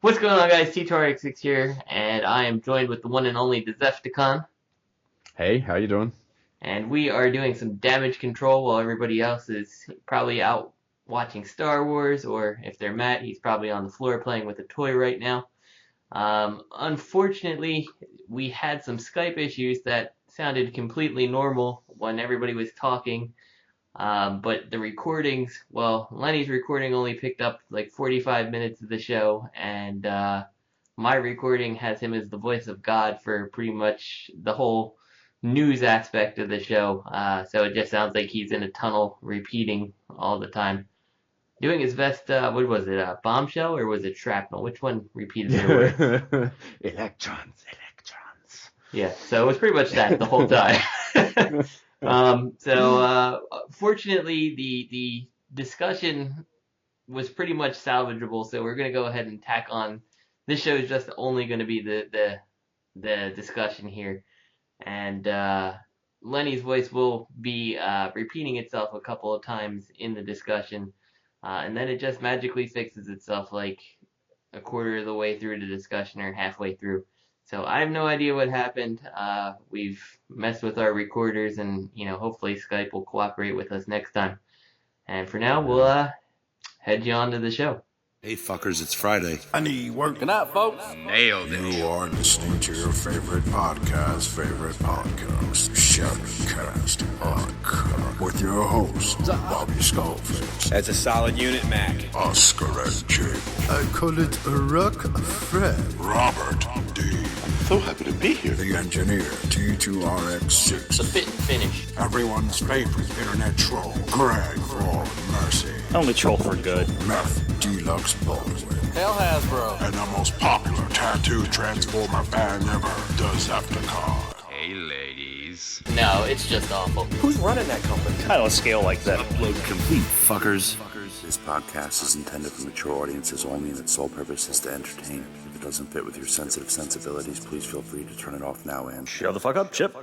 What's going on, guys? T2RX6 here, and I am joined with the one and only Decepticon, Hey, how you doing? and we are doing some damage control while everybody else is probably out watching Star Wars, or if they're Matt, he's probably on the floor playing with a toy right now. Unfortunately, we had some Skype issues that sounded completely normal when everybody was talking, but the recordings, well, Lenny's recording only picked up like 45 minutes of the show, and my recording has him as the voice of God for pretty much the whole news aspect of the show. So it just sounds like he's in a tunnel repeating all the time. Doing his best, what was it, bombshell or was it shrapnel? Which one repeated their words? Electrons. Yeah, so it was pretty much that the whole time. Fortunately, the discussion was pretty much salvageable, so we're gonna go ahead and tack on. This show is just only gonna be the discussion here, and Lenny's voice will be repeating itself a couple of times in the discussion, and then it just magically fixes itself like a quarter of the way through the discussion or halfway through. So I have no idea what happened. We've messed with our recorders, and hopefully Skype will cooperate with us next time. And for now, we'll head you on to the show. Hey fuckers, it's Friday. I need work. Good night, folks. Nailed it. You are listening to your favorite podcast, Skype Gods, with your host, Bobby Skullface, That's a solid unit, Mac. Oscar and Jake. I call it a rock Fred, Robert D. So happy to be here. The engineer, T2RX6. The fit and finish. Everyone's favorite internet troll, Greg for Mercy. Only troll for good. Meth Deluxe Baldwin. Hell Hasbro. And the most popular tattoo transformer band ever, Decepticon. Hey ladies. No, it's just awful. Who's running that company? I don't scale like that. Upload complete, fuckers. This podcast is intended for mature audiences only, and its sole purpose is to entertain. If it doesn't fit with your sensitive sensibilities, please feel free to turn it off now and Shut the fuck up, Chip.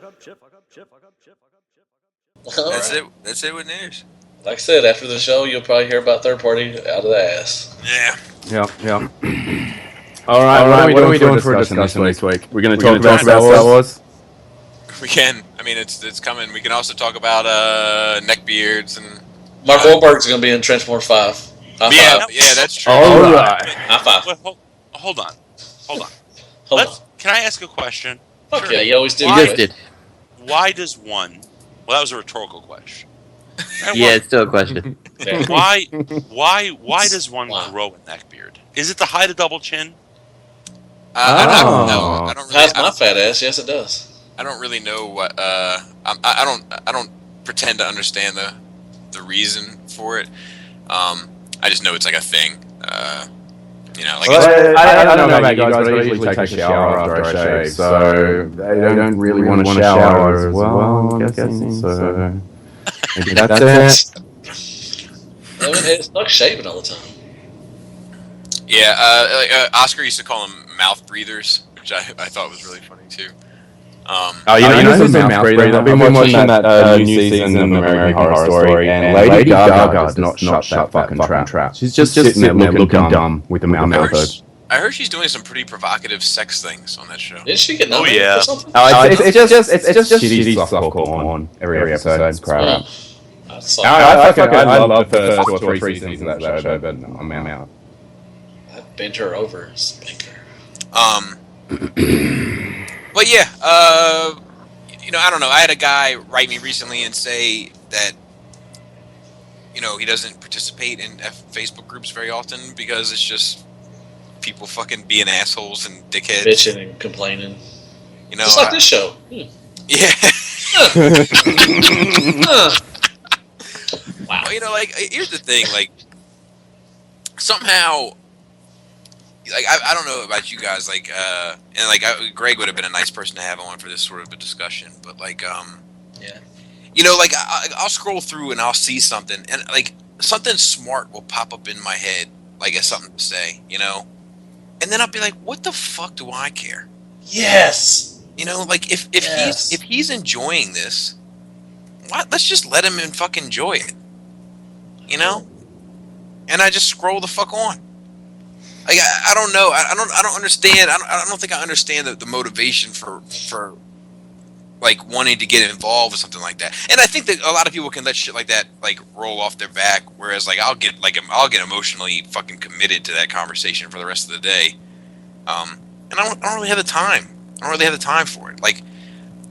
That's right. it. That's it with news. Like I said, after the show, you'll probably hear about third party out of the ass. Yeah. Yeah. All right, what are we doing for a discussion this week? We're going to talk about Star Wars. We can. I mean, it's coming. We can also talk about neckbeards and. Mark Wahlberg's going to be in Transformers 5. Yeah, that's true. All right. High five. Well, hold on. Hold on. Can I ask a question? Fuck Sure. yeah, you always do. Why- Why did. Why does one? Well, that was a rhetorical question. Yeah, it's still a question. Why does one Wow. grow a neckbeard? Is it to hide a double chin? That's I my fat ass. Yes, it does. don't really know what. I don't pretend to understand the reason for it. I just know it's like a thing. Like I don't know about you guys, but I usually take a shower after I shave, so I don't really want to shower as well, I'm guessing, so maybe that's it. I mean, it's like shaving all the time. yeah. Oscar used to call them mouth breathers, which I thought was really funny too. Oh, you know who's a mouth breather? I've been watching that new season of American Horror Story, and Lady Gaga does not shut that fucking trap. She's just sitting there looking dumb with a mouth open. I heard she's doing some pretty provocative sex things on that show. Did she get nominated yeah. for something? It's just shitty softcore porn every episode. It's crap. I love the first 2 or 3 seasons of that show, but I'm out. I bent her over, spank her. But yeah, I don't know. I had a guy write me recently and say that, he doesn't participate in Facebook groups very often because it's just people fucking being assholes and dickheads. Bitching and complaining. Just like this show. Yeah. Wow. Well, here's the thing, somehow, I don't know about you guys, Greg would have been a nice person to have on for this sort of a discussion, but Yeah. I'll scroll through and I'll see something, and something smart will pop up in my head, as something to say, and then I'll be like, what the fuck do I care? Yes. If he's enjoying this, let's just let him fucking enjoy it, and I just scroll the fuck on. Like I don't know. I don't understand. I don't think I understand the motivation for like wanting to get involved with something like that. And I think that a lot of people can let shit like that like roll off their back, whereas like I'll get emotionally fucking committed to that conversation for the rest of the day. And I don't really have the time. I don't really have the time for it. Like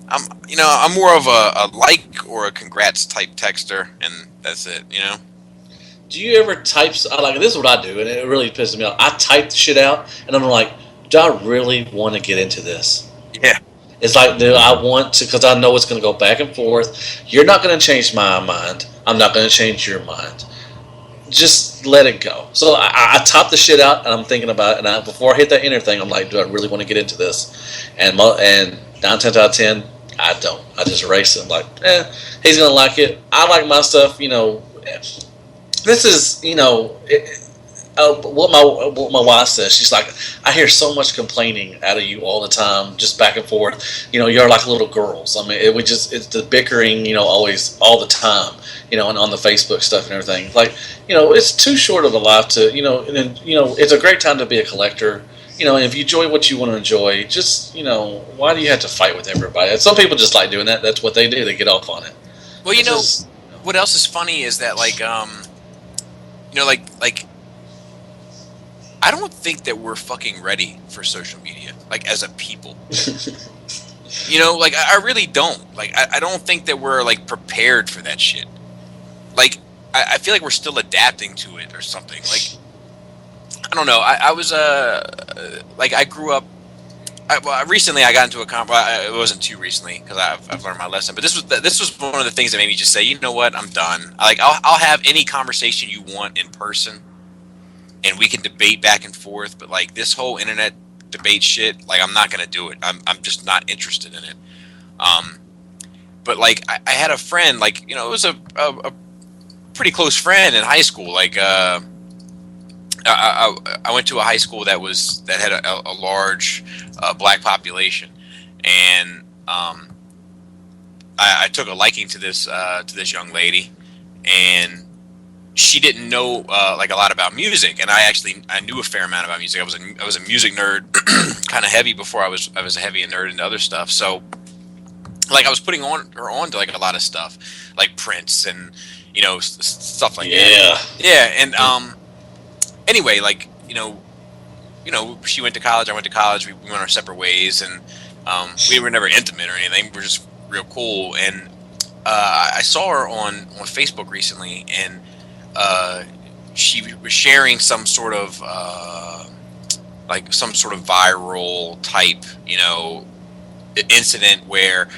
I'm more of a like or a congrats type texter, and that's it. You know. Do you ever type? Like this is what I do, and it really pisses me off. I type the shit out, and I'm like, do I really want to get into this? Yeah. It's like, do I want to? Because I know it's going to go back and forth. You're not going to change my mind. I'm not going to change your mind. Just let it go. So I type the shit out, and I'm thinking about it. And before I hit that enter thing, I'm like, do I really want to get into this? And 9 times out of 10, I don't. I just erase it. I'm like, he's going to like it. I like my stuff, you know. This is, you know, what my wife says. She's like, I hear so much complaining out of you all the time, just back and forth. You know, you're like little girls. I mean, it's the bickering, you know, always, all the time, you know, and on the Facebook stuff and everything. Like, you know, it's too short of a life to, you know, and then, you know, it's a great time to be a collector. You know, and if you enjoy what you want to enjoy, just, you know, why do you have to fight with everybody? Some people just like doing that. That's what they do. They get off on it. Well, you know, what else is funny is that, like, you know, like, I don't think that we're fucking ready for social media, like, as a people. You know, like, I really don't. Like, I don't think that we're, like, prepared for that shit. Like, I feel like we're still adapting to it or something. Like, I don't know. I was, like, I grew up, recently I got into a it wasn't too recently, because I've learned my lesson, but this was one of the things that made me just say, you know what, I'm done. Like, I'll have any conversation you want in person, and we can debate back and forth, but like this whole internet debate shit, like, I'm not gonna do it. I'm just not interested in it. But like I had a friend, like, you know, it was a pretty close friend in high school. Like I went to a high school that had a large black population, and I took a liking to this young lady, and she didn't know like a lot about music, and I knew a fair amount about music. I was a music nerd, kind of heavy before I was a heavy nerd into other stuff. So like I was putting her on to like a lot of stuff, like Prince and, you know, stuff like that. Yeah, and anyway, like, you know, she went to college, I went to college, we went our separate ways, and we were never intimate or anything. We were just real cool. And I saw her on Facebook recently, and she was sharing some sort of viral type, you know, incident where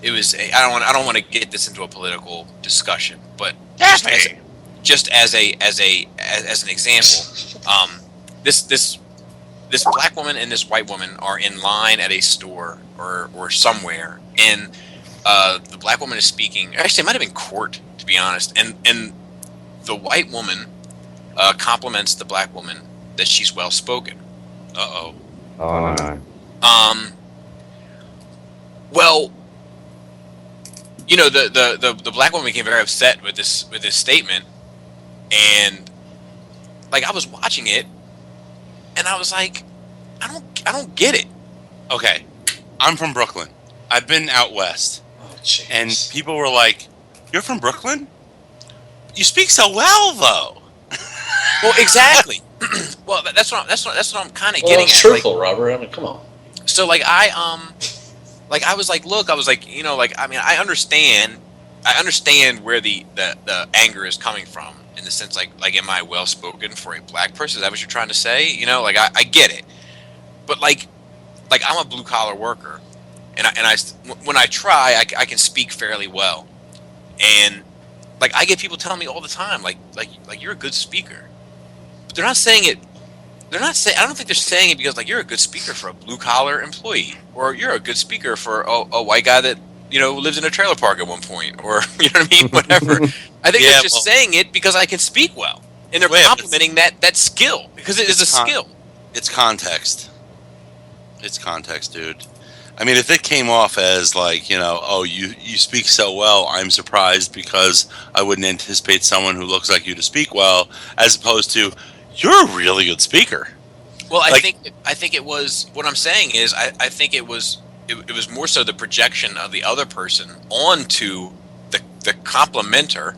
it was. I don't want to get this into a political discussion, but just as an example, this black woman and this white woman are in line at a store or somewhere, and the black woman is speaking. Actually, it might have been court, to be honest, and the white woman compliments the black woman that she's well spoken. Oh no. Well, you know, the black woman became very upset with this statement, and like I was watching it, and I was like, I don't get it. Okay, I'm from Brooklyn. I've been out west, and people were like, "You're from Brooklyn? You speak so well, though." Well, exactly. Well, that's what I'm kind of getting at. It's truthful, like, Robert. I mean, come on. So like I was like, look, I was like, you know, like, I mean, I understand where the anger is coming from, in the sense, like, am I well spoken for a black person? Is that what you're trying to say? You know, like, I get it, but like I'm a blue collar worker, and when I try, I can speak fairly well, and like I get people telling me all the time, like you're a good speaker, but they're not saying it. I don't think they're saying it because, like, you're a good speaker for a blue collar employee, or you're a good speaker for a white guy that, you know, lived in a trailer park at one point, or, you know what I mean, whatever. I think they're just saying it because I can speak well, and they're complimenting that skill, because it is a skill. It's context. It's context, dude. I mean, if it came off as like, you know, oh, you speak so well, I'm surprised because I wouldn't anticipate someone who looks like you to speak well, as opposed to, You're a really good speaker. Well, I think it was. What I'm saying is, I think it was more so the projection of the other person onto the complimenter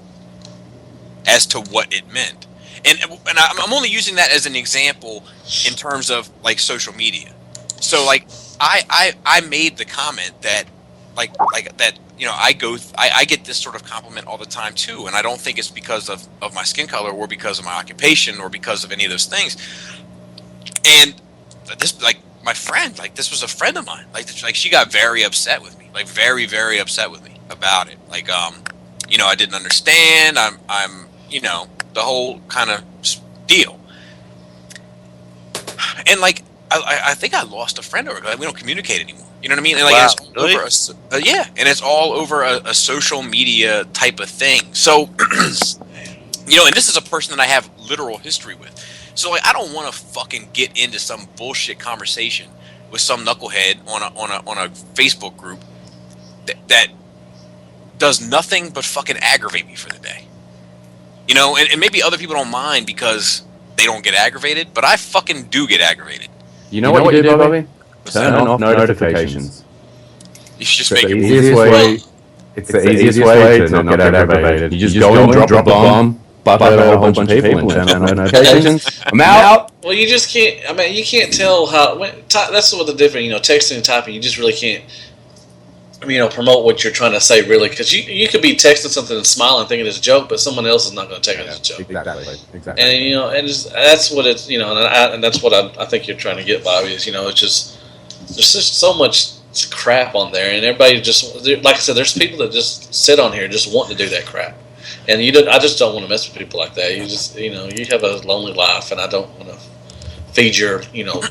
as to what it meant, and I'm only using that as an example in terms of like social media. So like I made the comment that like that, you know, I get this sort of compliment all the time too, and I don't think it's because of my skin color or because of my occupation or because of any of those things. And this, like, my friend, like, this was a friend of mine, like she got very upset with me, like very, very upset with me about it. Like, you know, I didn't understand. I'm, you know, the whole kind of deal. And like, I think I lost a friend over it. Like, we don't communicate anymore. You know what I mean? And like, wow, it's really? Over yeah, and it's all over a social media type of thing. So, you know, and this is a person that I have literal history with. So like, I don't want to fucking get into some bullshit conversation with some knucklehead on a Facebook group that does nothing but fucking aggravate me for the day. You know, and maybe other people don't mind because they don't get aggravated, but I fucking do get aggravated. You know what you do, Bobby? Turn off notifications. You should just make it easiest way. It's the easiest way to not get aggravated. You just go and drop a bomb, butthurt a whole bunch of people, and turn on notifications. I'm out. Well, you just can't. I mean, you can't tell how. That's what the difference. You know, texting and typing. You just really can't. I mean, you know, promote what you're trying to say, really, because you could be texting something and smiling, thinking it's a joke, but someone else is not going to take it as a joke. Exactly. And you know, and that's what it's, you know, and that's what I think you're trying to get, Bobby. Is, you know, it's just there's just so much crap on there, and everybody just, like I said, there's people that just sit on here just wanting to do that crap, and I just don't want to mess with people like that. You just, you know, you have a lonely life, and I don't want to feed your, you know.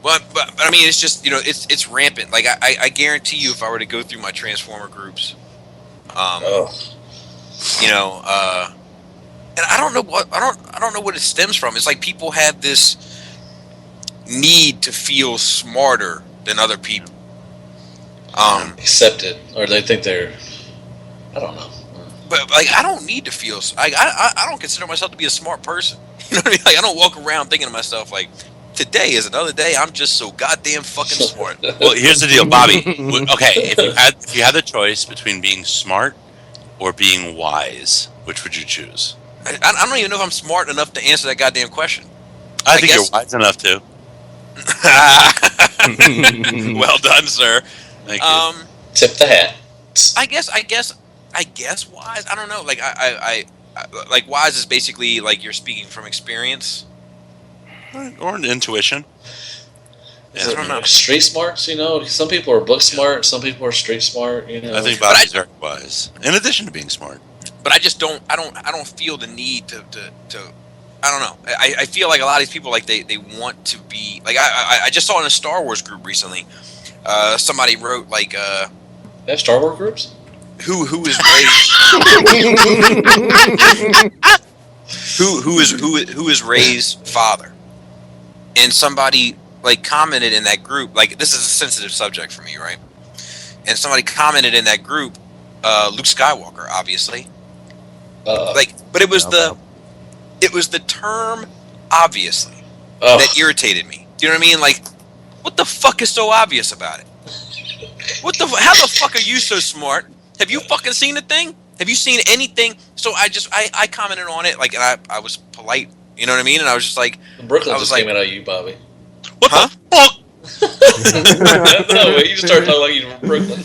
But I mean, it's just, you know, it's rampant. Like I guarantee you, if I were to go through my Transformer groups, you know, and I don't know what it stems from. It's like people have this need to feel smarter than other people. Accept it, or they think they're, I don't know. But like, I don't need to feel. I don't consider myself to be a smart person. You know what I mean? Like, I don't walk around thinking to myself like, today is another day. I'm just so goddamn fucking smart. Well, here's the deal, Bobby. Okay, if you had the choice between being smart or being wise, which would you choose? I don't even know if I'm smart enough to answer that goddamn question. I think you're wise enough to. Well done, sir. Thank you. Tip the hat. I guess wise. I don't know. Like I like, wise is basically like you're speaking from experience. Or an intuition. Yeah, I don't know. Street smarts, you know. Some people are book smart. Some people are street smart. You know. I think Bobby's very wise, in addition to being smart. But I just don't. I don't feel the need to. I don't know. I feel like a lot of these people, like they want to be like. I just saw in a Star Wars group recently. Somebody wrote like. They have Star Wars groups. Who is Rey's who is Rey's father? And somebody like commented in that group, like, this is a sensitive subject for me, right? And somebody commented in that group, Luke Skywalker, obviously. Like, but it was the term obviously that irritated me. Do you know what I mean? Like, what the fuck is so obvious about it? How the fuck are you so smart? Have you fucking seen the thing? Have you seen anything? So I commented on it, like, and I was polite. You know what I mean? And I was just like, Brooklyn just came out of you, Bobby. What the fuck? No, you just started talking like you from Brooklyn.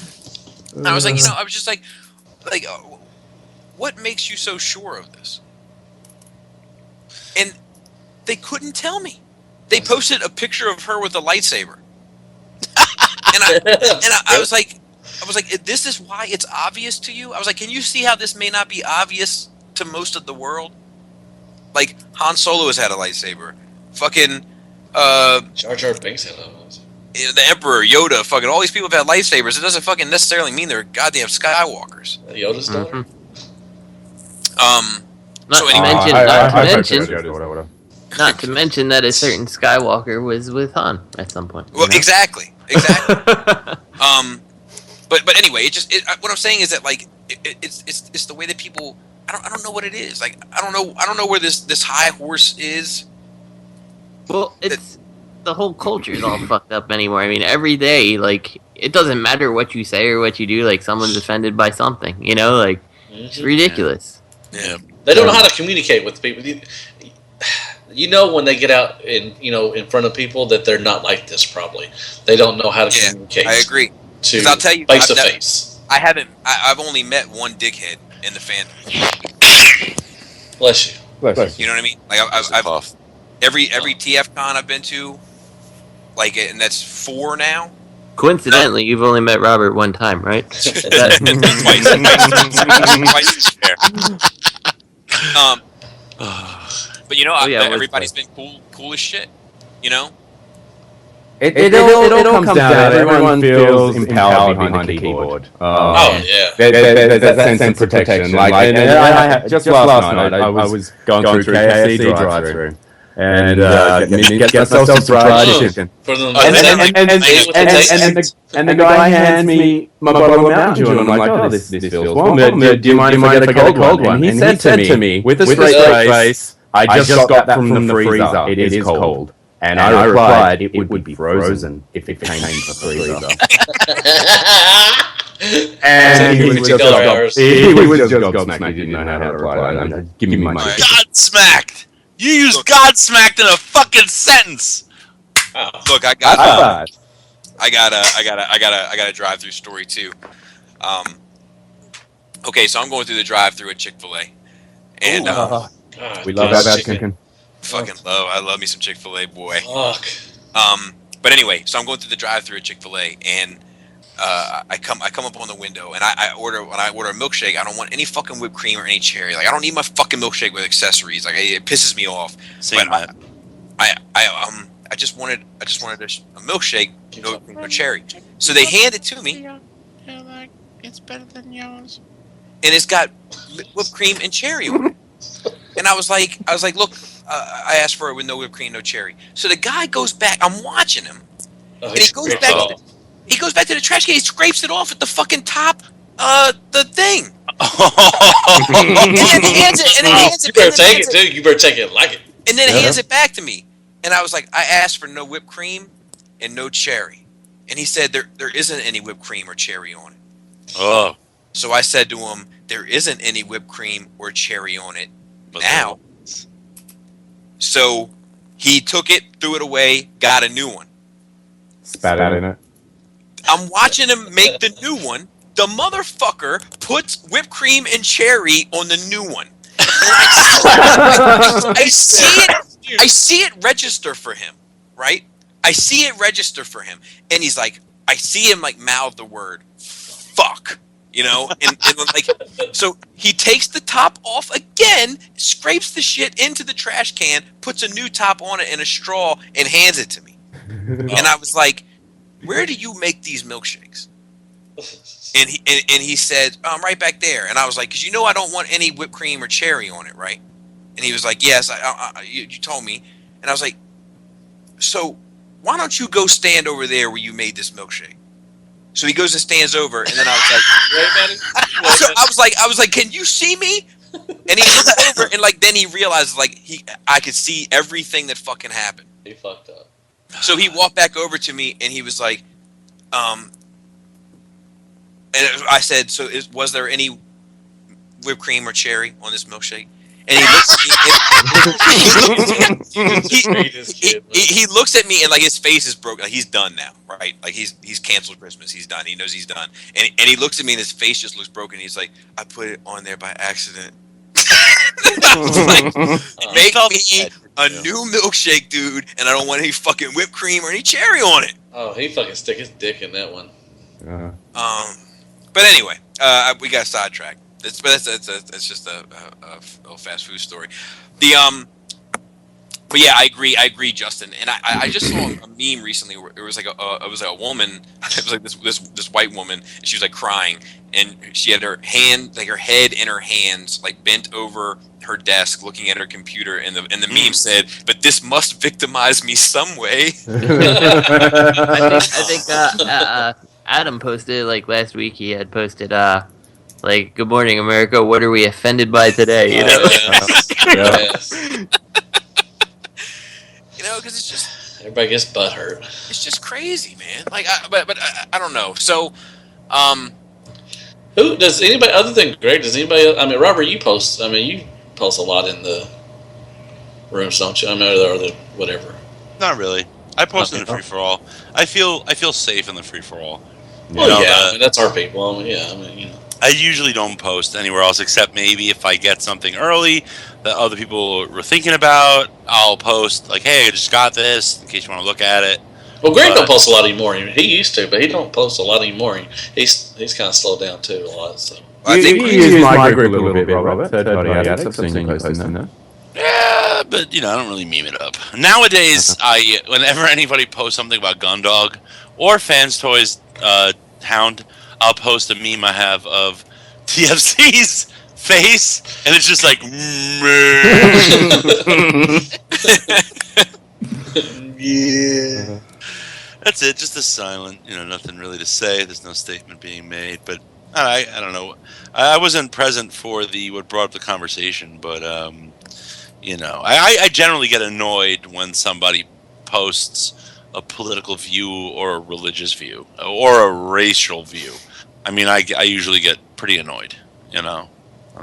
And I was like, you know, I was just like, what makes you so sure of this? And they couldn't tell me. They posted a picture of her with a lightsaber, and I was like, this is why it's obvious to you? I was like, can you see how this may not be obvious to most of the world? Like, Han Solo has had a lightsaber. Fucking, Jar Jar Binks had a lightsaber. The Emperor, Yoda, fucking all these people have had lightsabers. It doesn't fucking necessarily mean they're goddamn Skywalkers. Yoda's daughter? Not to mention that a certain Skywalker was with Han at some point. Well, exactly. But anyway, what I'm saying is that, like, it's the way that people. I don't know what it is. Like, I don't know where this high horse is Well, it's the whole culture is all fucked up anymore. I mean, every day, like, it doesn't matter what you say or what you do. Like, someone's offended by something. You know, like, it's ridiculous. Yeah. They don't know how to communicate with people. You know when they get out in front of people that they're not like this. Probably they don't know how to communicate. I agree. To I'll tell you, face to face. I've only met one dickhead in the fandom. Bless you. You know what I mean? Like I've every TF con I've been to, like, and that's 4 now. Coincidentally, you've only met Robert one time, right? Twice. But you know, everybody's been cool as shit. You know. It all comes down to everyone feels empowered behind the keyboard. There's that sense of protection. Just last night, I was going through KFC drive-through. And get myself some fried chicken. And the guy hands me my bottle of Mountain Dew, and I'm like, oh, this feels warm. Do you mind if I get a cold one? And he said to me, with a straight face, I just got that from the freezer. It is cold. And I replied, it would be frozen if it came from the freezer. And he was just gobsmacked. He didn't know how to reply. Give me my shit. Godsmacked! You used Godsmacked in a fucking sentence. Oh. Look, I got a drive-through story too. Okay, so I'm going through the drive-through at Chick-fil-A, and we love that chicken. Fucking love. I love me some Chick-fil-A, boy. Fuck. But anyway, so I'm going through the drive-through at Chick-fil-A, and I come up on the window, and when I order a milkshake, I don't want any fucking whipped cream or any cherry. Like, I don't need my fucking milkshake with accessories. Like, it pisses me off. Same, but I just wanted a milkshake, no cherry. So they hand it to me. It's better than yours. And it's got whipped cream and cherry on it. And I was like, look, I asked for it with no whipped cream, no cherry. So the guy goes back. I'm watching him, and he goes back. He goes back to the trash can. He scrapes it off at the fucking top, the thing. And then hands it. You better take it, dude. You better take it like it. And then hands it back to me. And I was like, I asked for no whipped cream and no cherry. And he said there isn't any whipped cream or cherry on it. Oh. So I said to him, there isn't any whipped cream or cherry on it now. So he took it, threw it away, got a new one. Spat in it. I'm watching him make the new one. The motherfucker puts whipped cream and cherry on the new one. I see it register for him, right? I see it register for him. And he's like, I see him like mouth the word, fuck. You know, and like, so he takes the top off again, scrapes the shit into the trash can, puts a new top on it and a straw, and hands it to me. And I was like, where do you make these milkshakes? And he said, right back there. And I was like, because I don't want any whipped cream or cherry on it, right? And he was like, yes, you told me. And I was like, so why don't you go stand over there where you made this milkshake? So he goes and stands over, and then I was like, I was like, can you see me? And he looks over, and like then he realizes like I could see everything that fucking happened. He fucked up. So he walked back over to me, and he was like, and I said, so was there any whipped cream or cherry on this milkshake? And he looks he looks at me and like his face is broken. Like, he's done now, right? Like he's canceled Christmas. He's done. He knows he's done. And he looks at me and his face just looks broken. He's like, I put it on there by accident. I was like, make me a new milkshake, dude, and I don't want any fucking whipped cream or any cherry on it. Oh, he fucking stick his dick in that one. But anyway, we got sidetracked. That's just a fast food story. But yeah, I agree, Justin. And I just saw a meme recently where it was like a woman. It was like this white woman, and she was like crying, and she had her head in her hands, like bent over her desk, looking at her computer, and the meme said, "But this must victimize me some way." I think Adam posted like last week. He had posted like, "Good morning, America. What are we offended by today?" You know. You know, because it's just everybody gets butt hurt. It's just crazy, man. Like, I don't know. So, who does anybody other than Greg? Does anybody? I mean, Robert, you post. I mean, you post a lot in the rooms, don't you? I mean, or the whatever. Not really. I post in the free for all. I feel safe in the free for all. Well, I mean, that's our people. I mean, I usually don't post anywhere else except maybe if I get something early that other people were thinking about, I'll post like, "Hey, I just got this," in case you want to look at it. Well, Greg don't post a lot anymore. He used to, but he don't post a lot anymore. He's kind of slowed down too a lot. So I think you use my group a little bit, Robert. Third-party addicts. I've seen you posting there. Yeah, but I don't really meme it up. Nowadays, whenever anybody posts something about Gundog or Fans Toys Hound, I'll post a meme I have of TFC's face, and it's just like, yeah. That's it. Just a silent, nothing really to say. There's no statement being made, but I don't know. I wasn't present for what brought up the conversation, but I generally get annoyed when somebody posts a political view or a religious view or a racial view. I mean, I usually get pretty annoyed. I'm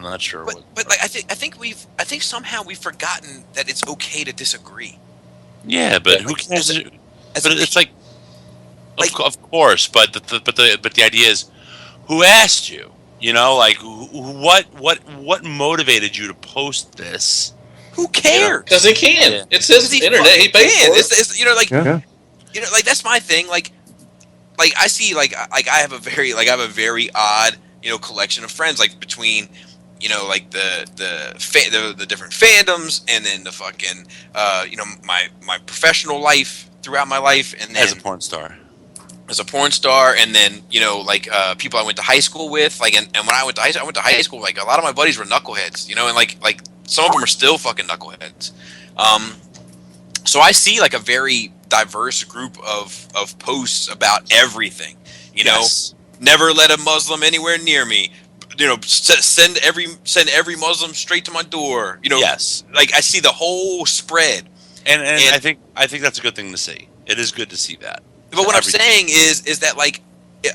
not sure. But like I think somehow we've forgotten that it's okay to disagree. Yeah, but who cares? But it's like of course. But the idea is, who asked you? Like what motivated you to post this? Who cares? Because he can. Yeah. It's his internet. He pays for it. Like that's my thing. Like I see like I have a very odd collection of friends, like between like the different fandoms, and then the fucking my professional life throughout my life, and then as a porn star, and then people I went to high school with, like and when I went to high school, like a lot of my buddies were knuckleheads, and like some of them are still fucking knuckleheads. So I see like a very diverse group of posts about everything. Yes. Never let a Muslim anywhere near me. Send every Muslim straight to my door. Yes. Like I see the whole spread, and I think that's a good thing to see. It is good to see that. But what I'm saying is that like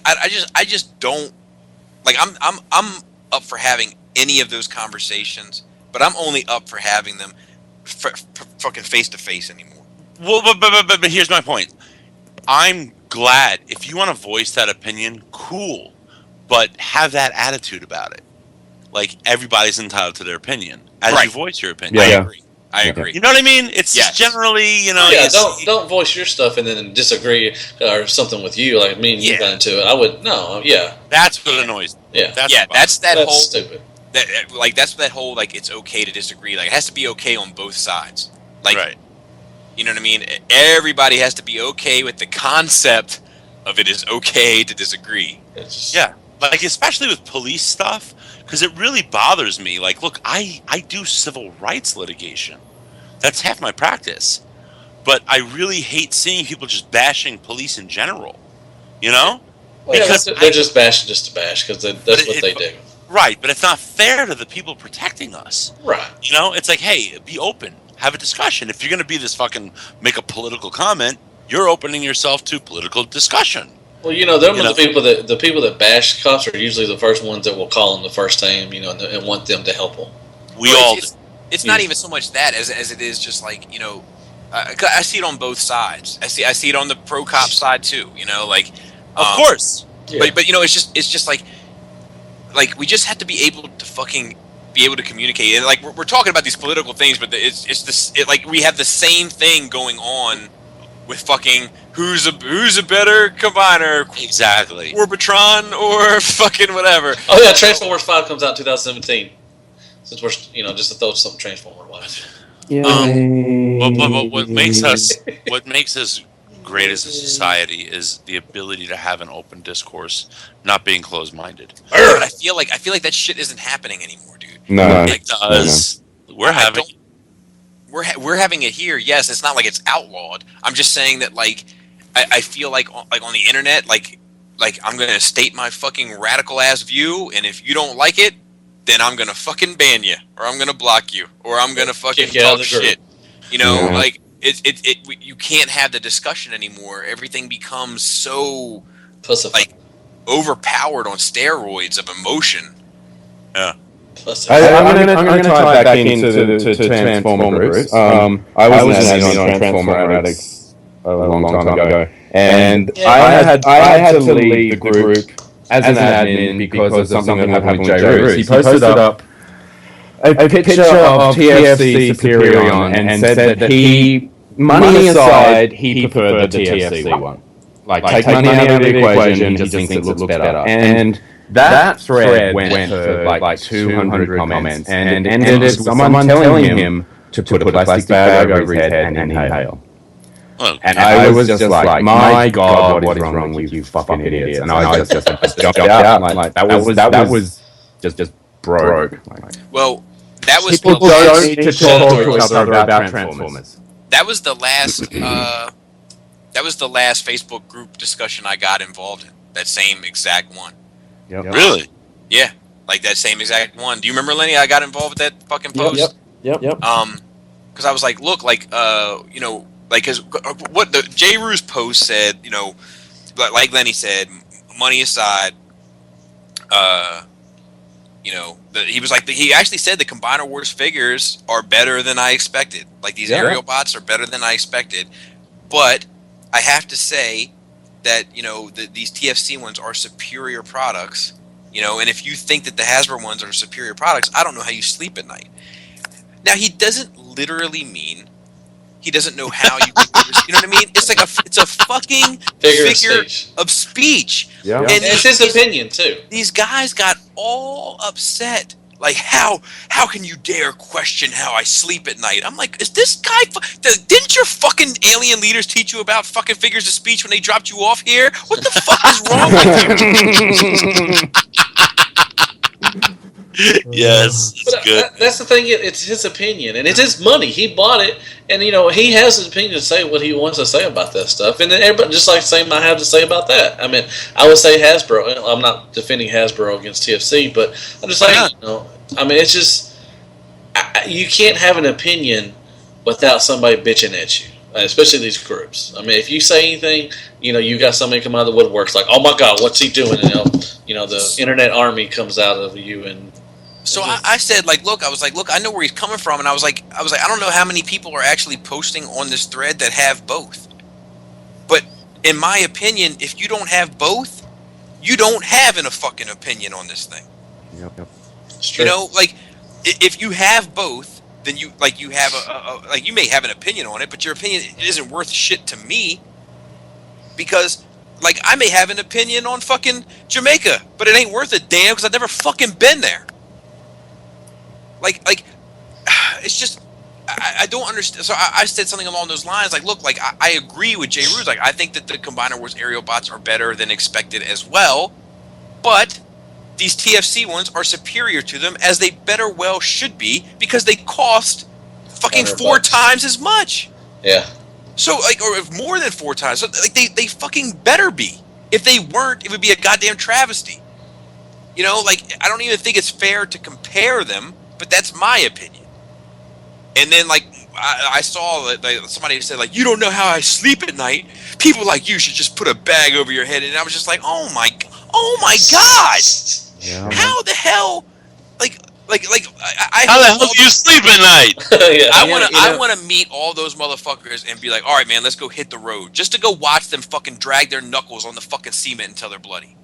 I just don't like I'm up for having any of those conversations, but I'm only up for having them fucking face to face anymore. Well, but here's my point. I'm glad if you want to voice that opinion, cool, but have that attitude about it. Like everybody's entitled to their opinion as you voice your opinion. Yeah. I agree. You know what I mean? It's generally, Yeah, don't voice your stuff and then disagree or something with you. Like me and you got into it. I would That's what annoys me. Yeah, that's whole stupid. That's that whole like it's okay to disagree. Like it has to be okay on both sides. Like, right. You know what I mean? Everybody has to be okay with the concept of it is okay to disagree. Yeah, like especially with police stuff, because it really bothers me. Like, look, I do civil rights litigation. That's half my practice. But I really hate seeing people just bashing police in general. Well, because they're just bashing just to bash, because that's what they do. Right, but it's not fair to the people protecting us. Right. It's like, hey, be open. Have a discussion. If you're going to be this fucking make a political comment, you're opening yourself to political discussion. Well, the people that bash cops are usually the first ones that will call them the first time, and want them to help them. It's not even so much that as it is just like I see it on both sides. I see it on the pro cop side too. Of course. Yeah. But it's just like we just have to be able to fucking be able to communicate. And like we're talking about these political things, but like we have the same thing going on with fucking who's a better combiner, exactly, Orbitron or fucking whatever. Oh yeah, Transformers 5 comes out in 2017. Since we're just to throw something Transformer wise. But what makes us great as a society is the ability to have an open discourse, not being closed-minded. But I feel like that shit isn't happening anymore, dude. No, it does. No. We're having it here. Yes, it's not like it's outlawed. I'm just saying that I feel like on the internet, like I'm gonna state my fucking radical ass view, and if you don't like it, then I'm gonna fucking ban you, or I'm gonna block you, or I'm gonna fucking talk shit. you can't have the discussion anymore. Everything becomes so Pussified. Overpowered on steroids of emotion. Yeah. I'm gonna tie it back into Transformer groups. I was an admin on Transformer Addicts a long time ago, and I had to leave the group as an admin because of something that happened with Jay Roos. He posted up a picture of TFC Superion and said that he, money aside, he preferred the TFC one. Like, take money out of the equation, he just thinks it looks better. And that thread went for like 200 comments, and it ended with someone telling him to put a plastic bag over his head and inhale. And I was just like, my God, what is wrong with you fucking idiots? And I just jumped out. Like, that was just broke. Well, that was people don't need to talk to each other about Transformers. That was the last. That was the last Facebook group discussion I got involved in. That same exact one. Yep. Really? Yeah, like that same exact one. Do you remember, Lenny? I got involved with that fucking post. Yep. Because I was like, look, like, you know, like, cause what the J. Ruse post said, you know, like Lenny said, money aside, you know, he was like, he actually said the Combiner Wars figures are better than I expected. Like, these aerial bots are better than I expected, but I have to say that, you know, these TFC ones are superior products, you know, and if you think that the Hasbro ones are superior products, I don't know how you sleep at night. Now, he doesn't literally mean he doesn't know how you can, you know what I mean? It's like it's a fucking figure of speech. Yeah. And it's his opinion, too. These guys got all upset. Like, how can you dare question how I sleep at night? I'm like, is this guy... Didn't your fucking alien leaders teach you about fucking figures of speech when they dropped you off here? What the fuck is wrong with you? Yes, it's good. That's the thing. It's his opinion, and it's his money. He bought it, and you know he has his opinion to say what he wants to say about that stuff. And then everybody just like same I have to say about that. I mean, I would say Hasbro. I'm not defending Hasbro against TFC, but I'm just like, you know, I mean, it's just you can't have an opinion without somebody bitching at you, especially these groups. I mean, if you say anything, you know, you got somebody come out of the woodworks like, oh my God, what's he doing? And, you know, the internet army comes out of you and. So I said, like, look, I know where he's coming from, and I was like, I don't know how many people are actually posting on this thread that have both. But in my opinion, if you don't have both, you don't have a fucking opinion on this thing. Yep. You know, like, if you have both, then you have you may have an opinion on it, but your opinion isn't worth shit to me, because, like, I may have an opinion on fucking Jamaica, but it ain't worth a damn because I've never fucking been there. Like, it's just, I don't understand. So I said something along those lines. Like, look, like, I agree with Jay Ruse. Like, I think that the Combiner Wars aerial bots are better than expected as well. But these TFC ones are superior to them, as they better well should be, because they cost fucking 4 times as much. Yeah. So, like, or if more than 4 times. So, like, they fucking better be. If they weren't, it would be a goddamn travesty. You know, like, I don't even think it's fair to compare them. But that's my opinion. And then, like, I saw that like, somebody said, like, you don't know how I sleep at night. People like you should just put a bag over your head. And I was just like, oh my God! Yeah. How the hell? Like, how the hell do you sleep at night? Yeah. I want to meet all those motherfuckers and be like, all right, man, let's go hit the road, just to go watch them fucking drag their knuckles on the fucking cement until they're bloody.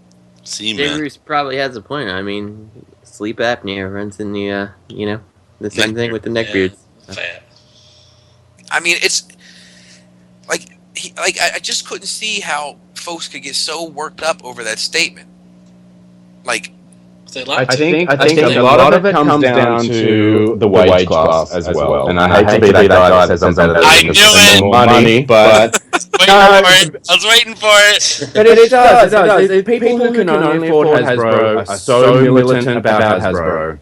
Jay Bruce probably has a point. I mean, sleep apnea runs in the, you know, the same thing with the neckbeards. Yeah. I mean, it's like, I just couldn't see how folks could get so worked up over that statement. Like, I think a lot of it comes down to the wage class as well. And I hate to be that guy that says I'm better than money, but I was waiting for it. But it does. The people who can only afford Hasbro are so militant about Hasbro,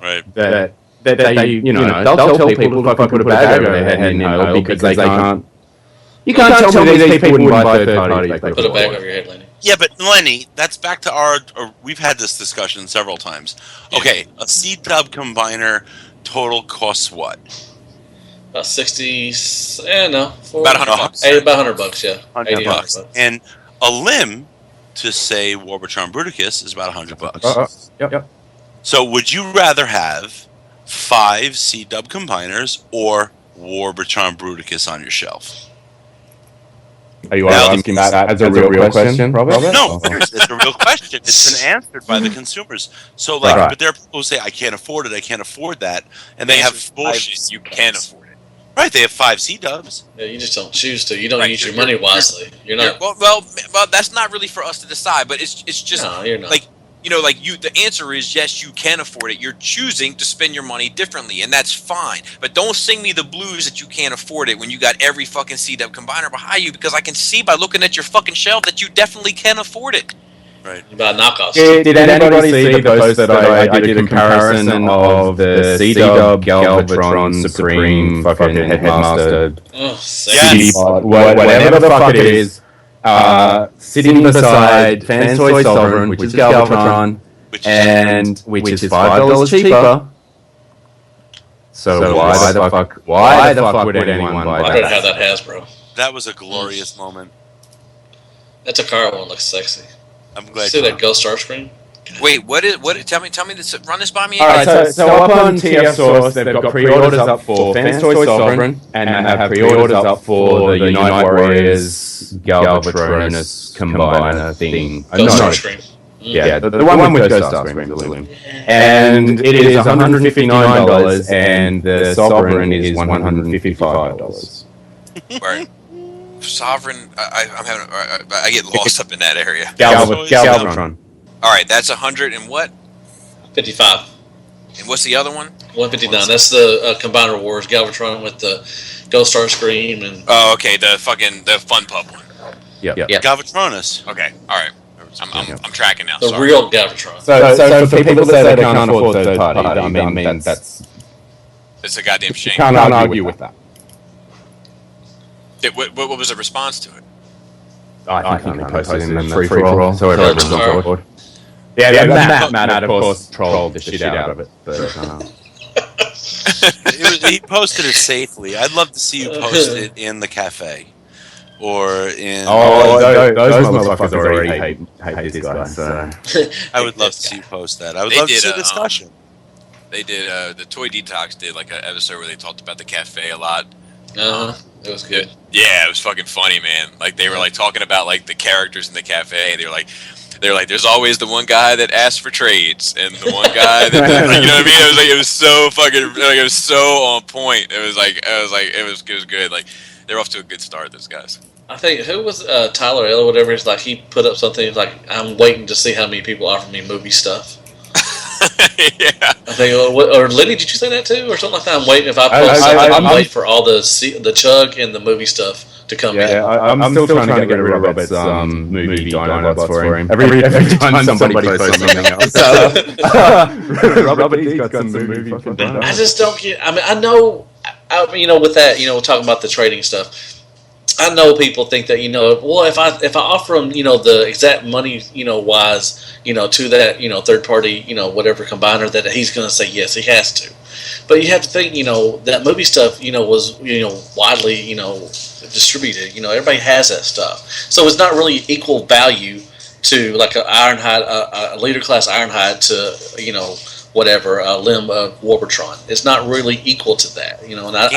right? That they, you know, they'll tell people to fucking put a bag over their head and inhale because they can't. You can't tell me these people wouldn't buy third parties. Put a bag over your head, Lenny. Yeah, but Lenny, that's back to our. We've had this discussion several times. Okay, a C-Dub combiner total costs what? About 60. No. About $100. About $100. Yeah. $100. And a limb to say Warbotron Bruticus is about $100. Yep. So would you rather have 5 C-Dub combiners or Warbotron Bruticus on your shelf? Are you asking that as a real question, Robert? No, it's a real question. It's been answered by the consumers. So, but there are people who say, I can't afford it, I can't afford that. And they have bullshit. You can afford it. Right, they have 5 C-Dubs. Yeah, you just don't choose to. You don't use your money wisely. You're not. Well, that's not really for us to decide, but it's just you're not. The answer is yes, you can afford it. You're choosing to spend your money differently, and that's fine. But don't sing me the blues that you can't afford it when you got every fucking C-Dub combiner behind you, because I can see by looking at your fucking shelf that you definitely can afford it. Right. About knockoffs. Did anybody see the post that I did a comparison of the C-Dub, Galvatron, Supreme, fucking Headmaster, whatever the fuck it is, sitting beside Fans Toy Sovereign, which is Galvatron, and which is $5 cheaper. So why the fuck would anyone buy that? I don't have that Hasbro. That was a glorious moment. That Takara one looks sexy. I'm glad. See that Ghost Star screen? Wait, what? Tell me this. Run this by me. All right, so up on TF Source, they've got pre-orders up for Fans Toy Sovereign, and they have pre-orders up for the Unite Warriors Galvatronus Combiner thing. Ghost Star screen. Yeah, the one with Ghost Star screen. And it is $159, and the Sovereign is $155. Right. Sovereign, I get lost up in that area. Galvatron. All right, that's 100 and what? 55. And what's the other one? 159. That's the Combiner Wars Galvatron with the Ghost Star Scream and. Oh, okay, the Fun Pub one. Yeah. Galvatronus. Okay, all right. I'm tracking now. The real Galvatron. So for people that say they can't afford third party, I mean that's it's a goddamn shame. Can't argue with that. What was the response to it? I think he posted in the free for all, so everyone's on board. Yeah, Matt, of course, trolled the shit out of it. But, he posted it safely. I'd love to see you post it in the cafe. Or in... those motherfuckers already hate this guy. So. I would love to see you post that. I would love to see a discussion. They did, the Toy Detox did like an episode where they talked about the cafe a lot. It was good. Yeah, it was fucking funny, man. Like they were like talking about like the characters in the cafe. They were like, there's always the one guy that asks for trades, and the one guy that you know what I mean. It was so fucking it was so on point. It was good. Like they're off to a good start. Those guys. I think who was Tyler L or whatever. It's like he put up something like I'm waiting to see how many people offer me movie stuff. Yeah. I think, or Lenny, did you say that too, or something like that? I'm waiting. If I post something, I'm waiting for all the chug and the movie stuff to come in. Yeah, I'm still trying to get rid of Robert's movie Dinobots for him. Every time somebody posts something else. Robert D's got some movie fucking Dinobots. I just don't get. I mean, I know. With that, talking about the trading stuff. I know people think that well, if I offer them the exact money wise to that third party whatever combiner, that he's going to say yes, he has to. But you have to think that movie stuff was widely distributed. Everybody has that stuff, so it's not really equal value to like an Ironhide, a leader class Ironhide to whatever limb of Warbotron. It's not really equal to that. And I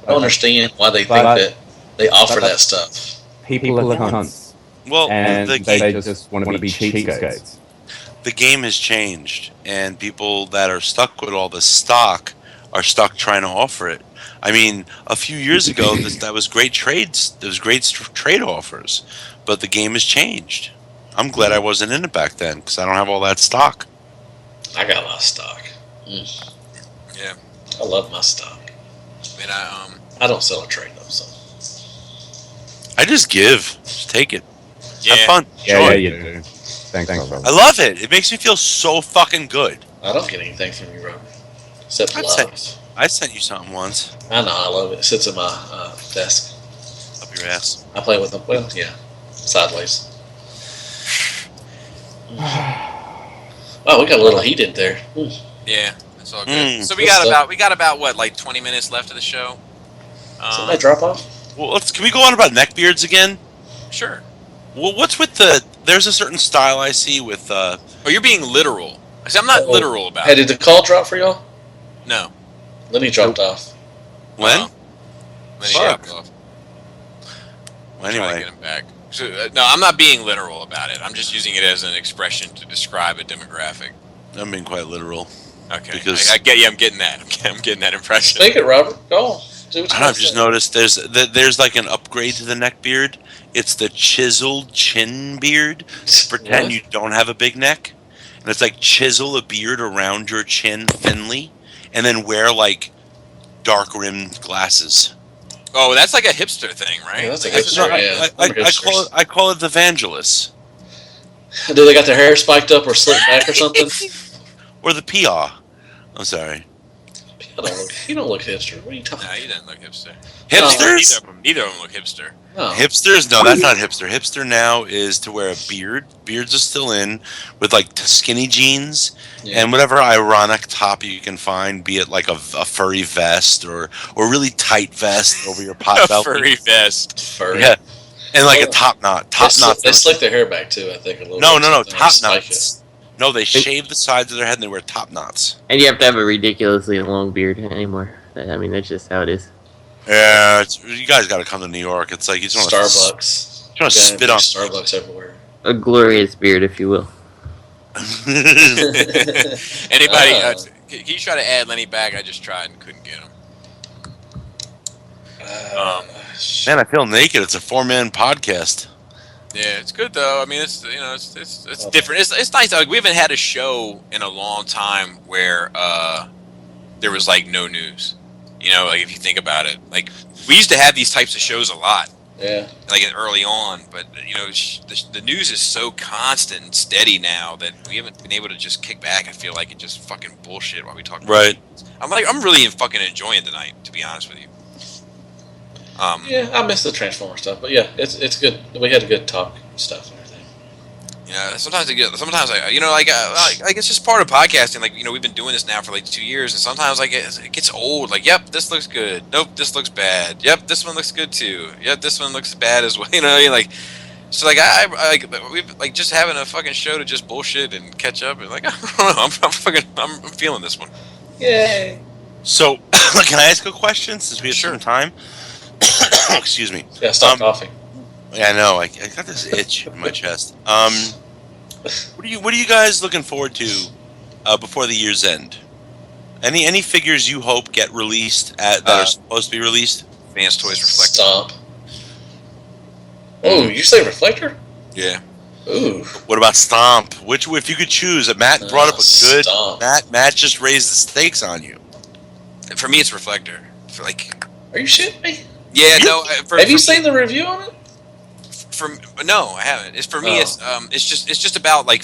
don't understand why they think that. They offer that stuff. People are cunts. Well, and they just want to be cheapskates. The game has changed, and people that are stuck with all the stock are stuck trying to offer it. I mean, a few years ago, that was great trades. There was great trade offers, but the game has changed. I'm glad I wasn't in it back then because I don't have all that stock. I got a lot of stock. Yeah, I love my stock. I don't sell a trade though, so. I just give. Just take it. Yeah. Have fun. Yeah, you do. Thanks, Robert. I love it. It makes me feel so fucking good. I don't get anything from you, Robert. Except love. I sent you something once. I know. I love it. It sits in my desk. Up your ass. I play with them. Well, yeah. Sideways. Wow, we got a little heat in there. Yeah, that's all good. So we got about what, like 20 minutes left of the show? Something that drop off? Well, can we go on about neckbeards again? Sure. Well, what's with there's a certain style I see with... Oh, you're being literal. See, I'm not literal about it. Hey, did the call drop for y'all? No. Lenny dropped off. When? Lenny dropped off. Well, anyway. Trying to get him back. So, no, I'm not being literal about it. I'm just using it as an expression to describe a demographic. I'm being quite literal. Okay. Because I get you. I'm getting that. I'm getting that impression. Take it, Robert. Go. I've just noticed there's like an upgrade to the neck beard. It's the chiseled chin beard. Pretend you don't have a big neck. And it's like chisel a beard around your chin thinly. And then wear like dark rimmed glasses. Oh, that's like a hipster thing, right? Yeah, that's a hipster, I call it the Vangelis. Do they got their hair spiked up or slicked back or something? Or the Pia. I'm sorry. You don't look hipster. What are you talking about? No, you didn't look hipster. Hipsters? Neither of them look hipster. Oh. Hipsters? No, that's not hipster. Hipster now is to wear a beard. Beards are still in with like skinny jeans and whatever ironic top you can find, be it like a furry vest or really tight vest over your pot belt. Furry vest. Furry. Yeah. And like a top knot. They slick their hair back too, I think, a little No, bit. no, top knots. No, they shave the sides of their head and they wear top knots. And you have to have a ridiculously long beard anymore. I mean, that's just how it is. Yeah, you guys got to come to New York. It's like you just want Starbucks. You want to spit on Starbucks everywhere. A glorious beard, if you will. Anybody? Can you try to add Lenny back? I just tried and couldn't get him. Man, I feel naked. It's a 4-man podcast. Yeah, it's good though. I mean, it's different. It's nice. Like, we haven't had a show in a long time where there was like no news. You know, like if you think about it, like we used to have these types of shows a lot. Yeah. Like early on, but you know, the news is so constant and steady now that we haven't been able to just kick back. I feel like it just fucking bullshit while we talk. Right. I'm really fucking enjoying tonight, to be honest with you. Yeah, I miss the Transformer stuff, but yeah, it's good. We had a good talk stuff and everything. Yeah, sometimes it's just part of podcasting. Like, you know, we've been doing this now for like 2 years, and sometimes like it gets old. Like, yep, this looks good. Nope, this looks bad. Yep, this one looks good too. Yep, this one looks bad as well. You know, like, so like we've like just having a fucking show to just bullshit and catch up and like I don't know, I'm feeling this one. Yay! So, can I ask a question since we have some time? Excuse me. Yeah, stop coughing. Yeah, I know. I got this itch in my chest. What are you guys looking forward to before the year's end? Any figures you hope get released that are supposed to be released? Fans Toys Reflector. Stomp. Oh, you say Reflector? Yeah. Ooh. What about Stomp? Which, if you could choose, Matt brought up a good. Stomp. Matt just raised the stakes on you. For me, it's Reflector. Are you shitting me? Yeah, no. Have you seen the review on it? No, I haven't. It's for me. It's just about like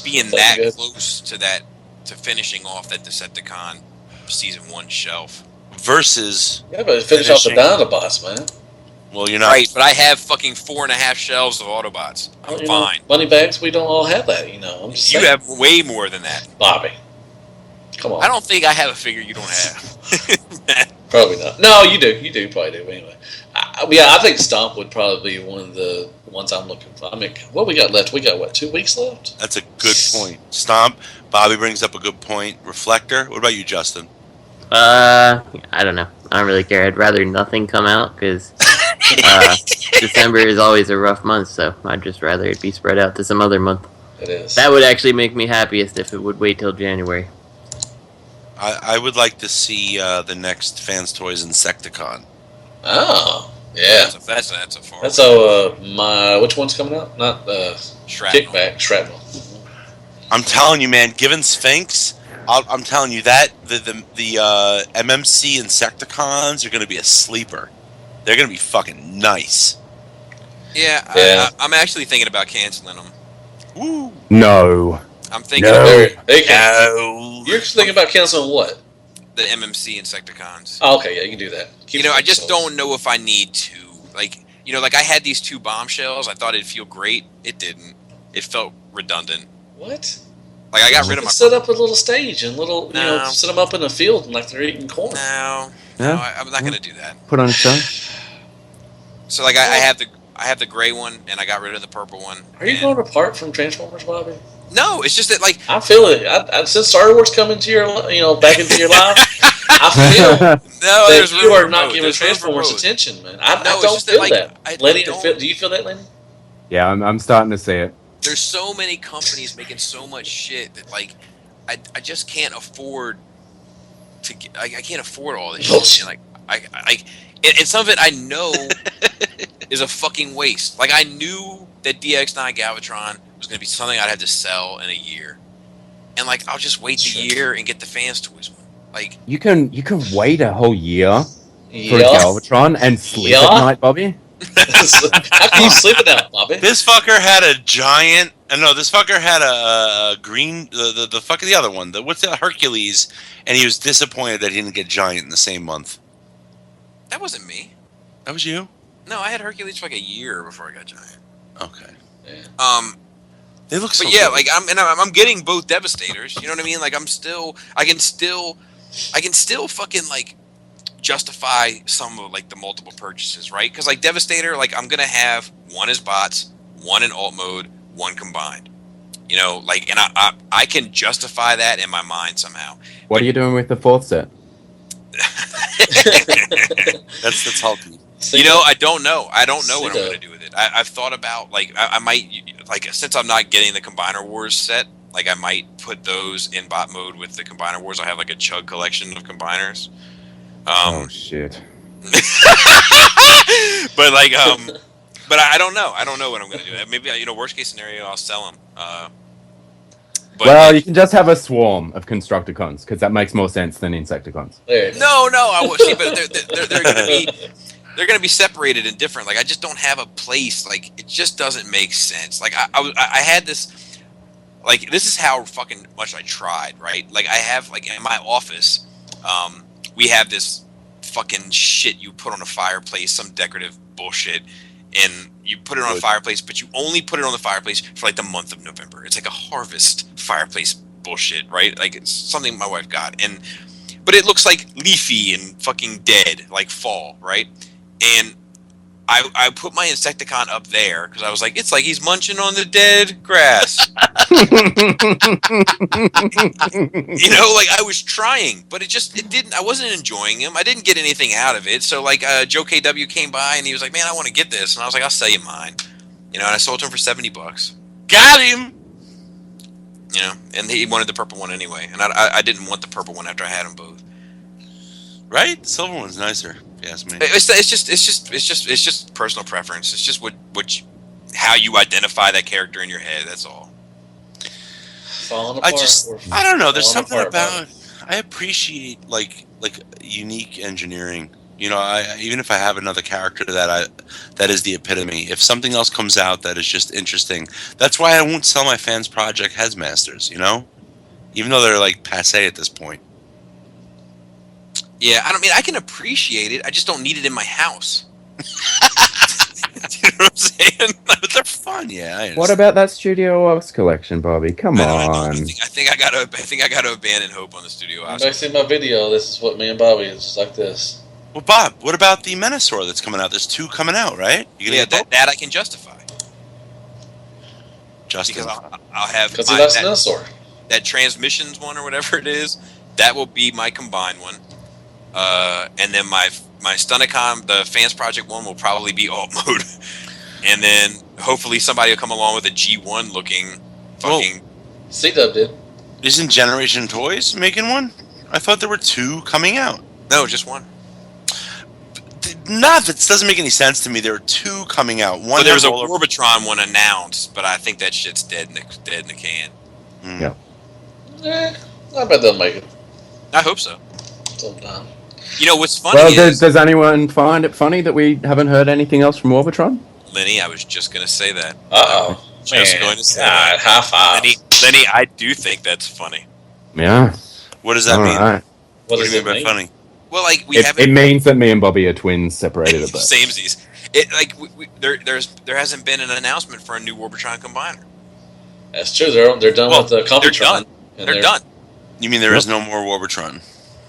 being that close to finishing off that Decepticon season 1 shelf. Versus. Yeah, but finish off the Dinobots, man. Well, you're not right, but I have fucking 4.5 shelves of Autobots. I'm fine. Money bags, we don't all have that, you know. I'm just you saying. have way more than that, Bobby. Come on. I don't think I have a figure you don't have. Probably not. No, you do. You do probably do. Anyway, I think Stomp would probably be one of the ones I'm looking for. I mean, what we got left? We got 2 weeks left? That's a good point. Stomp. Bobby brings up a good point. Reflector. What about you, Justin? I don't know. I don't really care. I'd rather nothing come out because December is always a rough month, so I'd just rather it be spread out to some other month. It is. That would actually make me happiest if it would wait till January. I would like to see the next Fans Toys Insecticon. Oh, yeah. That's a far. That's which one's coming out? Not Shrapnel. Kickback, Shrapnel. I'm telling you, man. Given Sphinx, I'm telling you that the MMC Insecticons are going to be a sleeper. They're going to be fucking nice. Yeah. I'm actually thinking about canceling them. Woo. No. I'm thinking You're thinking about canceling what? The MMC Insecticons. Oh, okay, yeah, you can do that. I just don't know if I need to. Like I had these 2 bombshells. I thought it'd feel great. It didn't. It felt redundant. What? Like I got rid of my. Set up a little stage and set them up in a field and like they're eating corn. No, No, I'm not gonna do that. Put on a show. So like I have the gray one, and I got rid of the purple one. Are you going apart from Transformers, Bobby? No, it's just that like I feel it. Since Star Wars come into your, back into your life, I feel that you are not giving Transformers attention, man. I don't feel that. Lenny, do you feel that, Lenny? Yeah, I'm starting to see it. There's so many companies making so much shit that like I just can't afford to. I can't afford all this shit. And, like and some of it I know is a fucking waste. Like I knew that DX9 Galvatron was going to be something I'd have to sell in a year, and like I'll just wait the year and get the Fans Toys one. Like you can wait a whole year for a Galvatron and sleep at night, Bobby. How can you sleep at night, Bobby? This fucker had a giant. No, this fucker had a green. The fucking the other one. What's that? Hercules, and he was disappointed that he didn't get giant in the same month. That wasn't me. That was you. No, I had Hercules for like a year before I got giant. Okay. Yeah. They look so but yeah, good. like I'm getting both Devastators. You know what I mean? Like I can still fucking like justify some of like the multiple purchases, right? Because like Devastator, like I'm gonna have one as bots, one in alt mode, one combined. You know, like, and I can justify that in my mind somehow. What are you doing with the fourth set? That's healthy. You know, I don't know. I don't know what I'm going to do with it. I've thought about, like, I might, like, since I'm not getting the Combiner Wars set, like, I might put those in bot mode with the Combiner Wars. I have, like, a chug collection of combiners. Oh, shit. But, like, but I don't know. I don't know what I'm going to do. Maybe, you know, worst case scenario, I'll sell them. But well, you can just have a swarm of Constructicons, because that makes more sense than Insecticons. No, I will see, but they're going to be... They're going to be separated and different. Like, I just don't have a place. Like, it just doesn't make sense. Like, I had this... Like, this is how fucking much I tried, right? Like, I have, like, in my office, we have this fucking shit you put on a fireplace, some decorative bullshit, and you put it on a fireplace, but you only put it on the fireplace for, like, the month of November. It's like a harvest fireplace bullshit, right? Like, it's something my wife got. But it looks, like, leafy and fucking dead, like fall, right? And I put my Insecticon up there because I was like, it's like he's munching on the dead grass. You know, like I was trying, but it didn't. I wasn't enjoying him. I didn't get anything out of it. So like Joe KW came by and he was like, man, I want to get this, and I was like, I'll sell you mine. You know, and I sold to him for $70. Got him. You know, and he wanted the purple one anyway, and I didn't want the purple one after I had them both. Right, the silver one's nicer. Yes, man. It's just personal preference. It's just how you identify that character in your head. That's all. Falling apart. I don't know. There's something about I appreciate like unique engineering. You know, even if I have another character that is the epitome. If something else comes out that is just interesting, that's why I won't sell my Fans Project Headmasters. You know, even though they're like passé at this point. Yeah, I can appreciate it. I just don't need it in my house. You know what I'm saying? But they're fun, yeah. What about that Studio Ops collection, Bobby? Come on. I think I got to abandon hope on the Studio Ops. You see my video. This is what me and Bobby is like this. Well, Bob, what about the Menasor that's coming out? There's 2 coming out, right? That I can justify. Justin, because I'll have because he likes Menasor. That Transmissions one or whatever it is. That will be my combined one. And then my Stunnicon, the Fans Project one, will probably be alt mode. And then hopefully somebody will come along with a G1 looking fucking... C-Dub did. Isn't Generation Toys making one? I thought there were 2 coming out. No, just one. That doesn't make any sense to me. There are 2 coming out. One. Well, there was a Orbitron one announced, but I think that shit's dead in the can. Yeah. I bet they'll make it. I hope so. Sometime. You know what's funny? Well, does anyone find it funny that we haven't heard anything else from Orbitron? Lenny, I was just going to say that. Uh-oh. Just going to say that. High five. Lenny, I do think that's funny. Yeah. What does that mean? Right. What do you mean by funny? Well, like it means that me and Bobby are twins separated at birth. Samesies. It like there hasn't been an announcement for a new Orbitron combiner. That's true. They're done with the Computron. They're done. You mean there is no more Warbitron?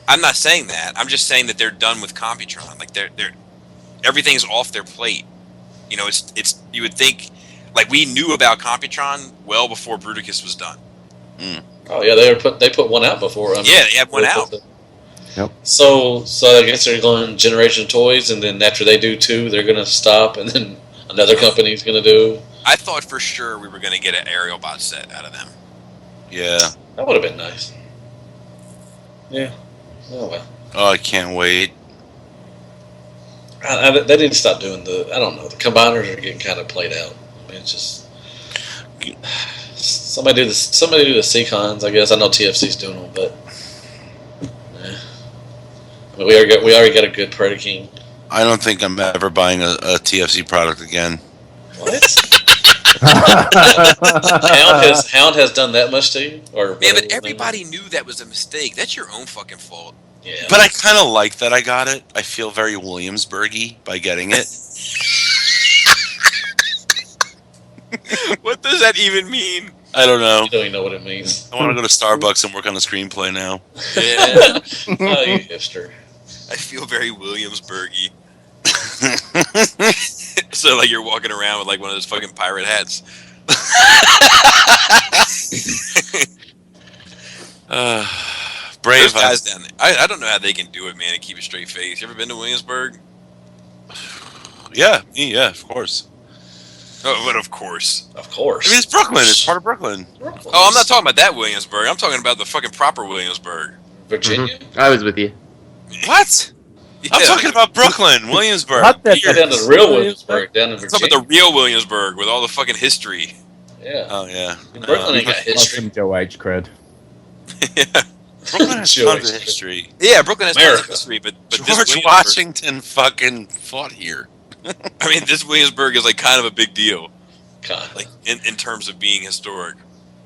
I'm not saying that. I'm just saying that they're done with Computron. Like they're everything's off their plate. You know, it's you would think like we knew about Computron well before Bruticus was done. Mm. Oh yeah, they put one out before. Yeah, they had one out. Yep. So I guess they're going Generation Toys, and then after they do 2, they're gonna stop, and then another company's gonna do. I thought for sure we were gonna get an Aerial Bot set out of them. Yeah. That would have been nice. Yeah. Oh well. Oh, I can't wait. They didn't stop doing I don't know. The combiners are getting kind of played out. I mean, it's just somebody do the C-Cons. I guess I know TFC's doing them, but I mean, we already got a good Predaking. I don't think I'm ever buying a TFC product again. What? Hound has done that much to you? Or yeah, but everybody knew that was a mistake. That's your own fucking fault. Yeah. But I kind of like that I got it. I feel very Williamsburgy by getting it. What does that even mean? I don't know. You don't even know what it means. I want to go to Starbucks and work on the screenplay now. Yeah. Oh, you hipster. I feel very Williamsburgy. So like you're walking around with like one of those fucking pirate hats. Brave Those guys down there. I don't know how they can do it, man, and keep a straight face. You ever been to Williamsburg? Yeah, of course. Oh, but of course. Of course. I mean, it's Brooklyn. It's part of Brooklyn. Oh, I'm not talking about that Williamsburg. I'm talking about the fucking proper Williamsburg. Virginia? Mm-hmm. I was with you. What? Yeah. I'm talking about Brooklyn, Williamsburg. Down to the real Williamsburg, down in I'm talking Virginia. about the real Williamsburg with all the fucking history. Yeah. Oh, yeah. Brooklyn ain't got history. Some Joe H cred. Yeah. Brooklyn has Joe tons of H. history. Yeah, Brooklyn has tons America. of history, but this George Williamsburg- Washington fucking fought here. I mean, this Williamsburg is like kind of a big deal, God. like in terms of being historic.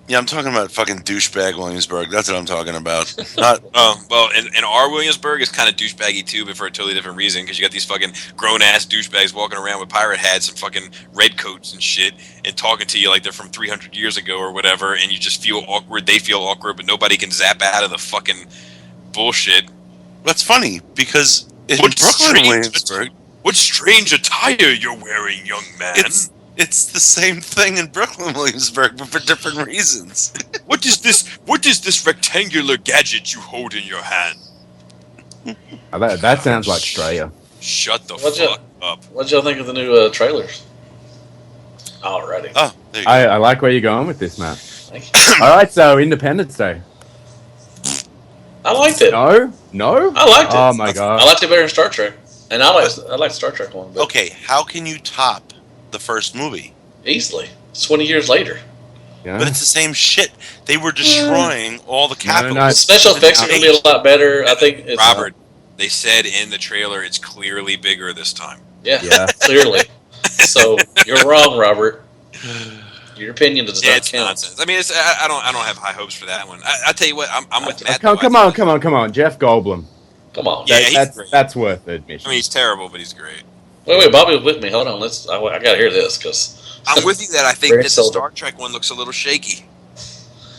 Yeah, I'm talking about fucking douchebag Williamsburg. That's what I'm talking about. Not. Oh, well, and our Williamsburg is kind of douchebaggy too, but for a totally different reason, because you got these fucking grown-ass douchebags walking around with pirate hats and fucking red coats and shit, and talking to you like they're from 300 years ago or whatever, and you just feel awkward, they feel awkward, but nobody can zap out of the fucking bullshit. That's funny, because in What Brooklyn, strange- Williamsburg, What strange attire you're wearing, young man. it's the same thing in Brooklyn, Williamsburg, but for different reasons. What is this rectangular gadget you hold in your hand? Oh, that sounds like Australia. Shut the What'd fuck up. What'd y'all think of the new trailers? Alrighty. Oh, there you go. I like where you're going with this, Matt. Thank you. All right, so Independence Day. I liked it. No. I liked it. Oh my god. I liked it better than Star Trek. And I like Star Trek one, but Okay, how can you top the first movie? easily. It's 20 years later. Yeah. But it's the same shit. They were destroying all the capital. no. The special effects are going to be a lot better. I think it's Robert, they said in the trailer it's clearly bigger this time. Yeah. clearly. So you're wrong, Robert. Your opinion does Yeah, not it's count. nonsense. I mean, I don't have high hopes for that one. I tell you what, I'm with Matt. Come on. Jeff Goldblum. Come on. Yeah, he's great. That's worth the admission. I mean, he's terrible, but he's great. Wait, Bobby was with me. Hold on. I got to hear this because I'm with you that I think Very that the seldom. Star Trek one looks a little shaky.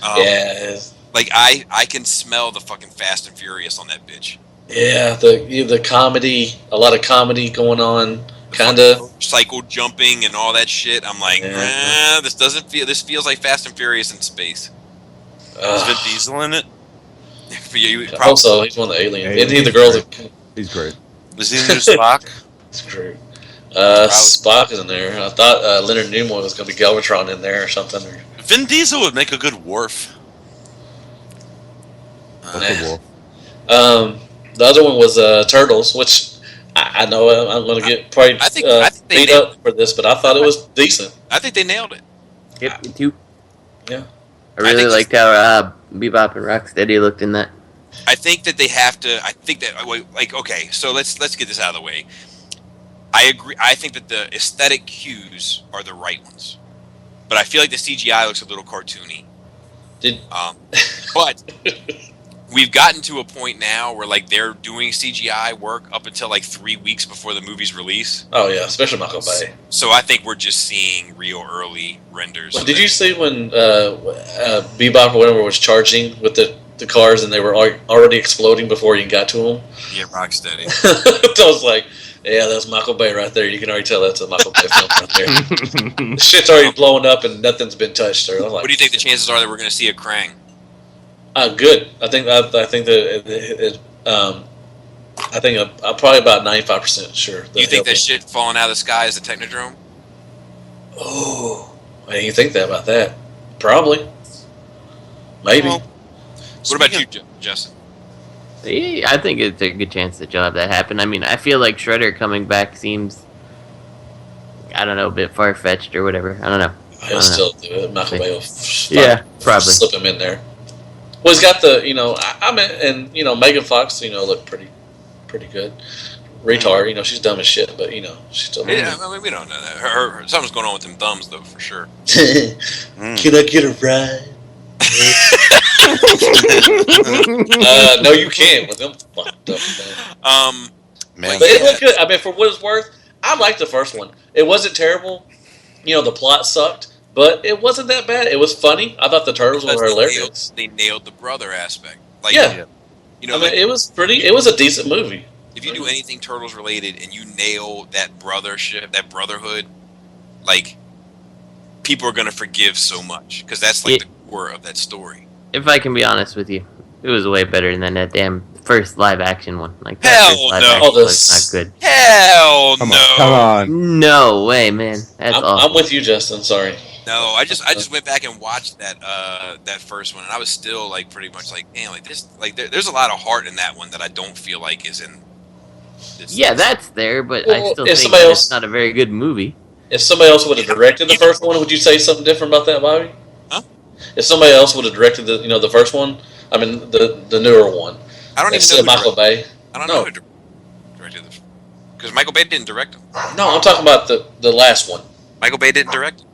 yeah, Like I can smell the fucking Fast and Furious on that bitch. yeah, the comedy, a lot of comedy going on, kind of. Cycle jumping and all that shit. I'm like, Yeah. this feels like Fast and Furious in space. Is Vin Diesel in it? For you, Also, he's one of the aliens. Yeah, Isn't he the girl that? He's great. Was he in there Spock? It's great. Spock is in there. I thought Leonard Nimoy was going to be Galvatron in there or something. Vin Diesel would make a good Worf. What's the war? The other one was Turtles, which I know I'm going to get probably I think they beat nailed up for this, but I thought it was decent. I think they nailed it. Yep, me too. Yeah. I really liked how Bebop and Rocksteady looked in that. I think that they have to. I think that like okay. So let's get this out of the way. I agree. I think that the aesthetic cues are the right ones, but I feel like the CGI looks a little cartoony. But we've gotten to a point now where like they're doing CGI work up until like 3 weeks before the movie's release. Oh yeah, especially Michael Bay. So I think we're just seeing real early renders. Well, did you see when Bebop or whatever was charging with the the cars and they were already exploding before you got to them. Yeah, Rocksteady. I was like, yeah, that's Michael Bay right there. You can already tell that's a Michael Bay film right there. The shit's already blowing up and nothing's been touched. Or like, what do you think the chances are that we're going to see a Krang? Good. I think that I think I'm probably about 95% sure. You think that shit falling out of the sky is a Technodrome? Oh, I didn't think that about that. Probably. Maybe. Well, what about you, Justin? Yeah, I think it's a good chance that you'll have that happen. I mean, I feel like Shredder coming back seems, I don't know, a bit far-fetched or whatever. I don't know. He'll still do it. Michael Bay will probably slip him in there. Well, he's got the, I mean, and, Megan Fox, looked pretty good. Retard, she's dumb as shit, but, she's still... Yeah, I mean, we don't know that. Her something's going on with them thumbs, though, for sure. Can I get a ride? No, you can't with them fucked up, man. But it looked good. I mean, for what it's worth, I liked the first one. It wasn't terrible. The plot sucked, but it wasn't that bad. It was funny. I thought the turtles were hilarious. They nailed the brother aspect. Like, yeah. It was pretty. It was a decent movie. If you do anything Turtles related and you nail that brothership, that brotherhood, like, people are gonna forgive so much because that's like the core of that story. If I can be honest with you, it was way better than that damn first live action one. Like that Hell first live no, action was not good. Hell Come no, on. No way, man. That's awful. I'm with you, Justin. Sorry. No, I just went back and watched that first one, and I was still like pretty much like, damn, like this, like there's a lot of heart in that one that I don't feel like is in. Yeah, that's there, but I still think it's not a very good movie. If somebody else would have directed the first one, would you say something different about that, Bobby? Huh? If somebody else would have directed the first one, I mean the newer one, I don't even instead know of Michael Bay. I don't know who directed it because Michael Bay didn't direct them. No, I'm talking about the last one. Michael Bay didn't direct it.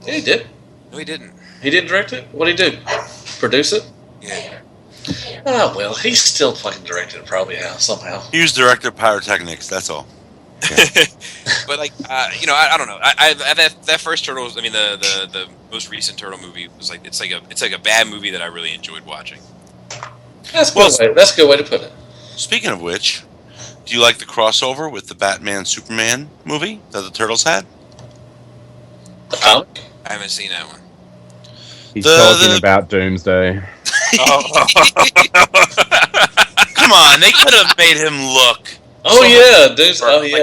Yeah, he did. No, he didn't. He didn't direct it. What did he do? Produce it? Yeah. Oh well, he's still fucking directed it probably somehow. He was director of Pyrotechnics. That's all. But like, I don't know. I that first Turtles. I mean, the most recent Turtle movie was like it's like a bad movie that I really enjoyed watching. That's a good way to put it. Speaking of which, do you like the crossover with the Batman Superman movie that the Turtles had? The comic? I haven't seen that one. He's talking about Doomsday. Come on, they could have made him look. Oh yeah, he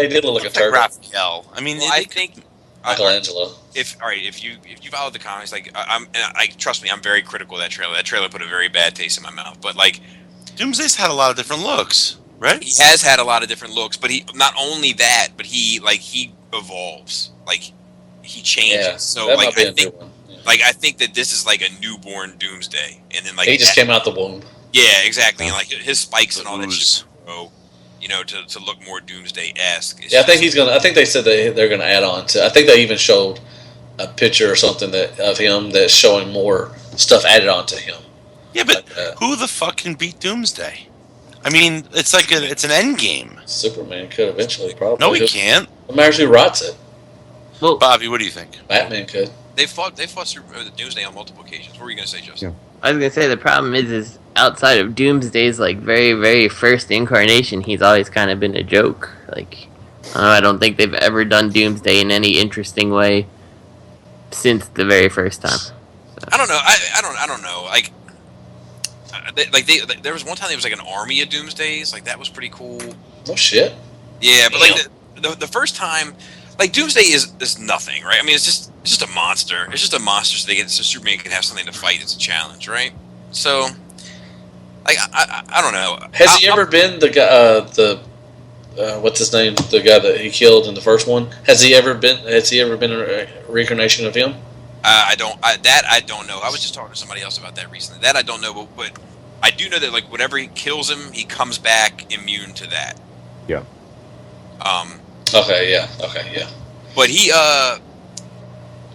did look like a turtle. Raphael. I mean, I think Michelangelo. If you follow the comics, like trust me, I'm very critical of that trailer. That trailer put a very bad taste in my mouth. But like, Doomsday's had a lot of different looks, right? He has had a lot of different looks, but he not only that, but he evolves, like he changes. Yeah, so that like might be I a think. new one. Yeah. Like I think that this is like a newborn Doomsday, and then like he just came out the womb. Yeah, exactly. And like his spikes and all that shit, to look more Doomsday-esque. Yeah, I think he's gonna. I think they said they're gonna add on to. I think they even showed a picture or something of him that's showing more stuff added onto him. Yeah, but who the fuck can beat Doomsday? I mean, it's like it's an end game. Superman could eventually, probably. No, he can't. What matters who writes it? Well, Bobby, what do you think? Batman could. They fought Doomsday on multiple occasions. What were you gonna say, Justin? Yeah. I was gonna say the problem is outside of Doomsday's like very, very first incarnation, he's always kind of been a joke. Like, I don't think they've ever done Doomsday in any interesting way since the very first time. So. I don't know. I don't know. There was one time there was like an army of Doomsdays. Like that was pretty cool. Oh shit. Yeah, but like the first time, like Doomsday is nothing, right? I mean, it's just a monster. It's just a monster, so Superman can have something to fight. It's a challenge, right? So, like, I don't know. Has he ever been the guy? What's his name? The guy that he killed in the first one. Has he ever been a reincarnation of him? I don't know. I was just talking to somebody else about that recently. That I don't know, but I do know that like whatever he kills him, he comes back immune to that. Yeah. Okay. Yeah. But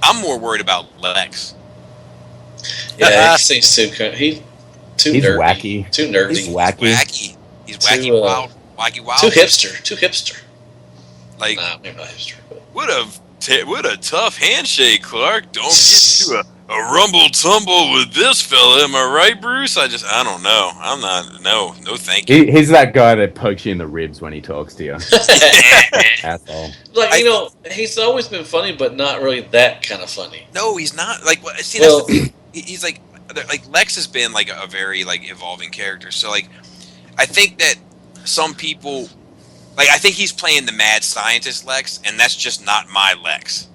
I'm more worried about Lex. Yeah, he seems too nerdy. He's wacky. Too nerdy. He's wacky. He's wacky, wild. Too hipster. Like, nah, maybe not hipster. But. What a tough handshake, Clark. Don't get too a rumble tumble with this fella. Am I right, Bruce? I don't know. I'm not. No, thank you. He's that guy that pokes you in the ribs when he talks to you. Asshole. Like, he's always been funny, but not really that kind of funny. No, he's not. Like, see, that's the thing. He's like Lex has been like a very like evolving character. So like, I think that some people, like, I think he's playing the mad scientist Lex, and that's just not my Lex.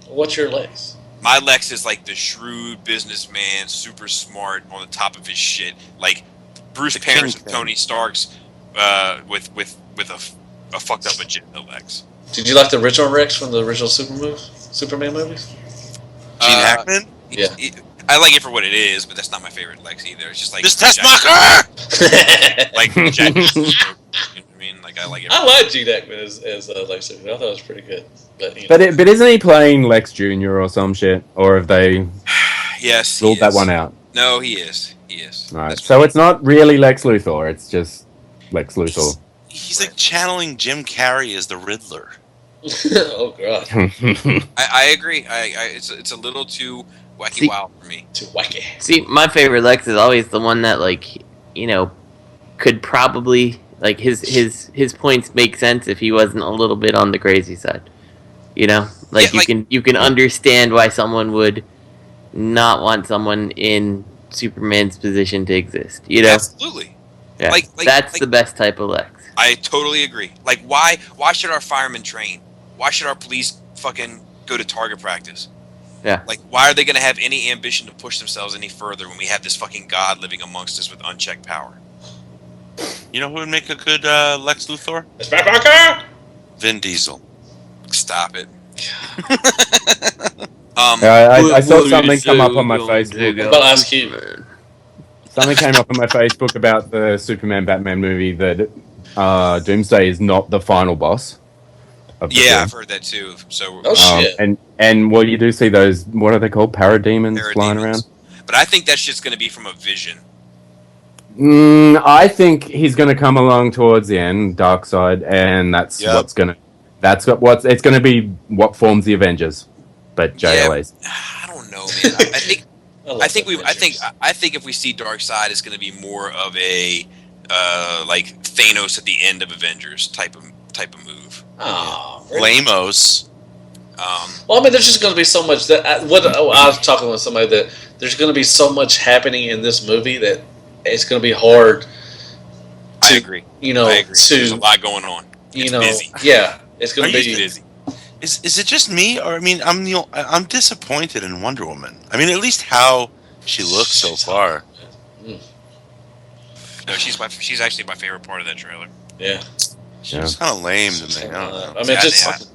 What's your Lex? My Lex is like the shrewd businessman, super smart, on the top of his shit, like Bruce Parents of Tony Stark's, with a fucked up agenda Lex. Did you like the original Rex from the original Superman movies? Gene Hackman? Yeah. I like it for what it is, but that's not my favorite Lex either. It's just like Miss Tessmacher! Like Jack. You know what I mean? Like, I like it. I like Gene Hackman as Lex Luthor. I thought it was pretty good. But isn't he playing Lex Jr. or some shit? Or have they yes, ruled that one out? No, he is. He is. Right. So it's not really Lex Luthor. It's just Lex Luthor. He's like channeling Jim Carrey as the Riddler. Oh god. I agree. It's a little too wacky wild for me. Too wacky. See, my favorite Lex is always the one that, like, you know, could probably, like, his points make sense if he wasn't a little bit on the crazy side. You know, like, yeah, you can understand why someone would not want someone in Superman's position to exist. You know, absolutely. Yeah, that's the best type of Lex. I totally agree. Like, why should our firemen train? Why should our police fucking go to target practice? Yeah. Like, why are they going to have any ambition to push themselves any further when we have this fucking god living amongst us with unchecked power? You know who would make a good Lex Luthor? Vin Diesel. Stop it. I saw something come up on my Facebook. About Ice Cube. Something came up on my Facebook about the Superman Batman movie that Doomsday is not the final boss. Yeah, I've heard that too. So, shit. And well, you do see those. What are they called? Parademons flying around. But I think that's just going to be from a vision. I think he's going to come along towards the end, Darkseid, and that's what's going to. That's what's. It's going to be what forms the Avengers, but JLAs. Yeah, I don't know, man. I think if we see Darkseid, it's going to be more of a like Thanos at the end of Avengers type of move. Oh, really? Lamos. Well, I mean, there's just going to be so much that I was talking with somebody that there's going to be so much happening in this movie that it's going to be hard. I agree. You know, I agree. There's a lot going on. It's busy. Yeah, it's going to be busy. Is it just me, or I mean, I'm disappointed in Wonder Woman. I mean, at least how she looks so far. No, she's actually my favorite part of that trailer. Yeah. She's kind of lame to me. I don't know. I mean,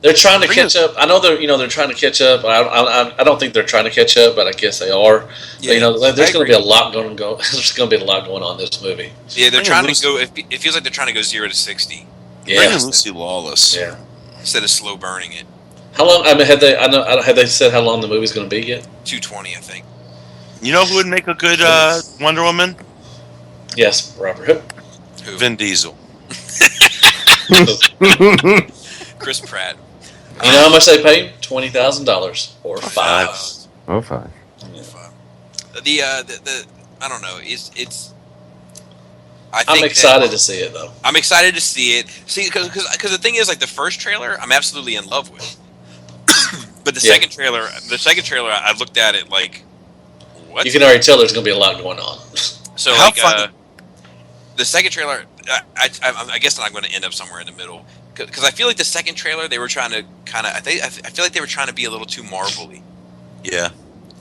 they're trying to catch up. I know they're trying to catch up. I don't think they're trying to catch up, but I guess they are. Yeah, but, there's going to be a lot going on. There's going to be a lot going on in this movie. Yeah, they're trying to go. It feels like they're trying to go 0 to 60. Yeah, bring in Lucy Lawless. Yeah, instead of slow burning it. How long? I mean, have they said how long the movie's going to be yet? 220, I think. You know who would make a good Wonder Woman? Yes, Robert. Who? Vin Diesel. Chris Pratt. You know how much they paid? $20,000 or $5. Oh, $5. The I don't know. It's. I'm excited to see it though. I'm excited to see it. See, because the thing is, like, the first trailer, I'm absolutely in love with. But the second trailer, I looked at it like, what? You can already tell there's going to be a lot going on. So like, the second trailer, I guess I'm going to end up somewhere in the middle, because I feel like the second trailer they were trying to kind of, I feel like they were trying to be a little too Marvel-y. Yeah.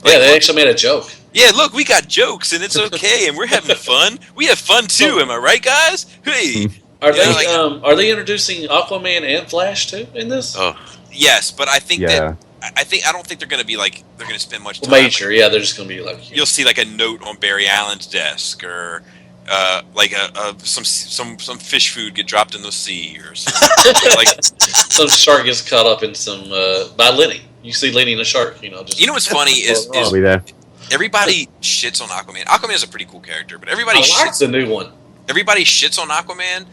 Yeah, they actually made a joke. Yeah, look, we got jokes and it's okay, and we're having fun. We have fun too, am I right, guys? Hey, are they introducing Aquaman and Flash too in this? Oh, yes, but I think that I don't think they're going to be like they're going to spend much time. Major, yeah, they're just going to be like. You'll see like a note on Barry Allen's desk, or like some fish food get dropped in the sea, or something. Like some shark gets caught up in some by Lenny. You see Lenny and the shark, you know. Just what's funny is everybody shits on Aquaman. Aquaman is a pretty cool character, but everybody shits the new one. Everybody shits on Aquaman,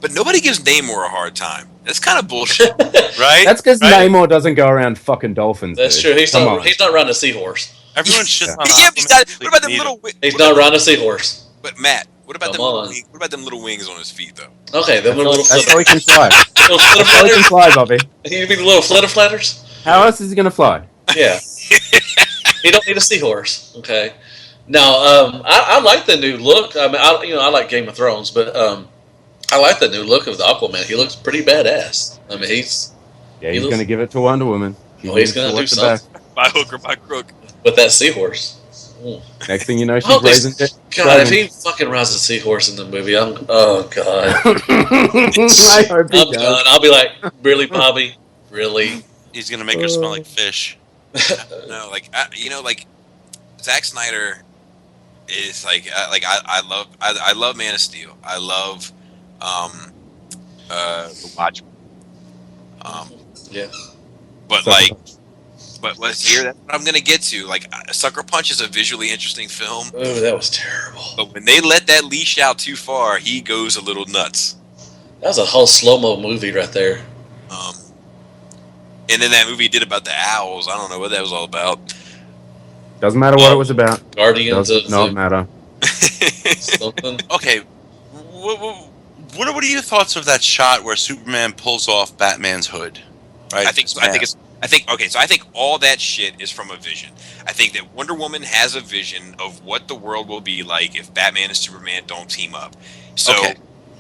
but nobody gives Namor a hard time. That's kind of bullshit, right? That's because Namor doesn't go around fucking dolphins. That's dude. true. He's not riding a seahorse. Everyone shits on Yeah, Aquaman. he's not, what about them little? He's not riding a seahorse. But Matt, what about Come them? on. What about them little wings on his feet though? Okay, them little That's how he can fly. little flitter That's how he can flatters. fly, Bobby. You mean the little flitter flatters? How else is he gonna fly? Yeah. He don't need a seahorse. Okay. Now, I like the new look. I mean, I like Game of Thrones, but I like the new look of the Aquaman. He looks pretty badass. I mean, he's gonna give it to Wonder Woman. He's gonna do something By hook or by crook. with that seahorse. Next thing you know, she's raising it. God, if he fucking rides a seahorse in the movie, oh god. I hope he I'm does. done. I'll be like, really, Bobby? Really? He's gonna make her smell like fish. No, like Zack Snyder is I love Man of Steel. I love The Watchmen. Yeah. But but let's hear that. I'm gonna get to Sucker Punch is a visually interesting film. Oh, that was terrible. But when they let that leash out too far, he goes a little nuts. That was a whole slow-mo movie right there. And then that movie he did about the owls. I don't know what that was all about. Doesn't matter what it was about. Guardians Does of not the matter. something. Okay, what are your thoughts of that shot where Superman pulls off Batman's hood? Right. I think all that shit is from a vision. I think that Wonder Woman has a vision of what the world will be like if Batman and Superman don't team up. So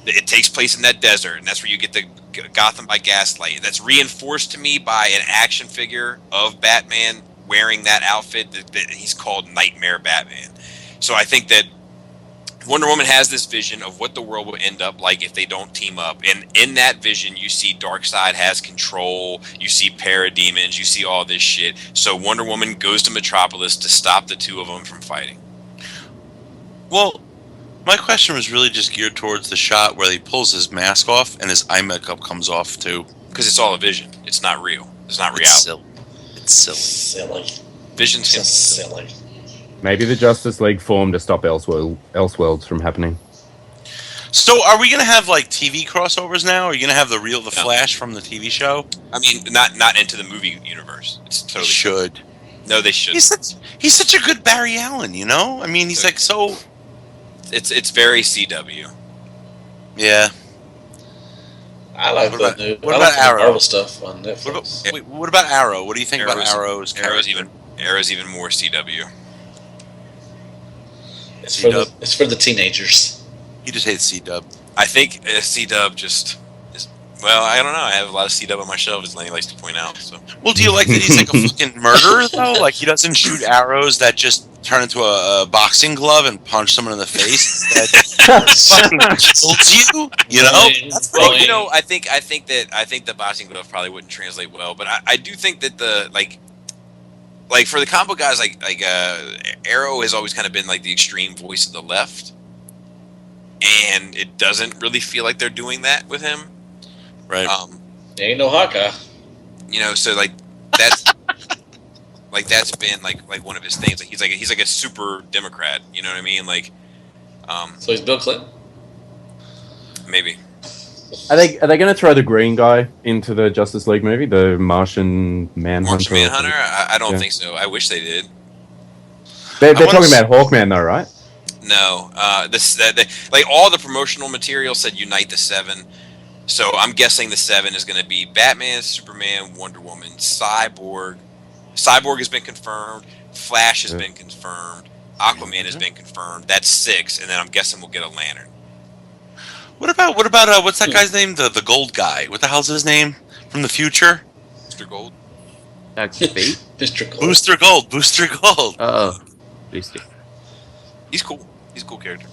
it takes place in that desert, and that's where you get the Gotham by Gaslight. That's reinforced to me by an action figure of Batman wearing that outfit that he's called Nightmare Batman. So I think that Wonder Woman has this vision of what the world will end up like if they don't team up. And in that vision, you see Darkseid has control, you see parademons, you see all this shit. So Wonder Woman goes to Metropolis to stop the two of them from fighting. Well, my question was really just geared towards the shot where he pulls his mask off and his eye makeup comes off too. Because it's all a vision. It's not real. It's not reality. It's silly. Silly. Vision's Just silly. Maybe the Justice League formed to stop Elseworlds from happening. So, are we gonna have TV crossovers now? Are you gonna have the Flash from the TV show? I mean, not into the movie universe. It's totally should. No, they should. He's such a good Barry Allen, you know. I mean, he's so. It's very CW. Yeah. I like What the about Arrow? Marvel stuff on Netflix. What about Arrow? What do you think about Arrow's Arrow's even more CW. It's for the teenagers. He just hates C-Dub. I think C-Dub just is. Well, I don't know. I have a lot of C-Dub on my shelf, as Lenny likes to point out. So. Well, do you like that he's like a fucking murderer though? Like he doesn't shoot arrows that just turn into a boxing glove and punch someone in the face. That fucking kills you. You know. Well, you know, I think the boxing glove probably wouldn't translate well, but I do think that the like for the combo guys, Arrow has always kind of been like the extreme voice of the left, and it doesn't really feel like they're doing that with him. Right. Ain't no Hawkeye. You know, so that's that's been like one of his things. Like he's like a super Democrat. You know what I mean? So he's Bill Clinton. Maybe. Are they going to throw the green guy into the Justice League movie, the Martian Manhunter? Martian Manhunter? I don't think so. I wish they did. They're talking about Hawkman though, right? No. All the promotional material said Unite the Seven. So I'm guessing the Seven is going to be Batman, Superman, Wonder Woman, Cyborg. Cyborg has been confirmed. Flash has been confirmed. Aquaman has been confirmed. That's 6, and then I'm guessing we'll get a Lantern. What about what's that guy's name? The gold guy. What the hell's his name from the future? Mr. Gold. Dr. Fate? Mr. Gold. Booster Gold. Oh, Booster. He's cool. He's a cool character.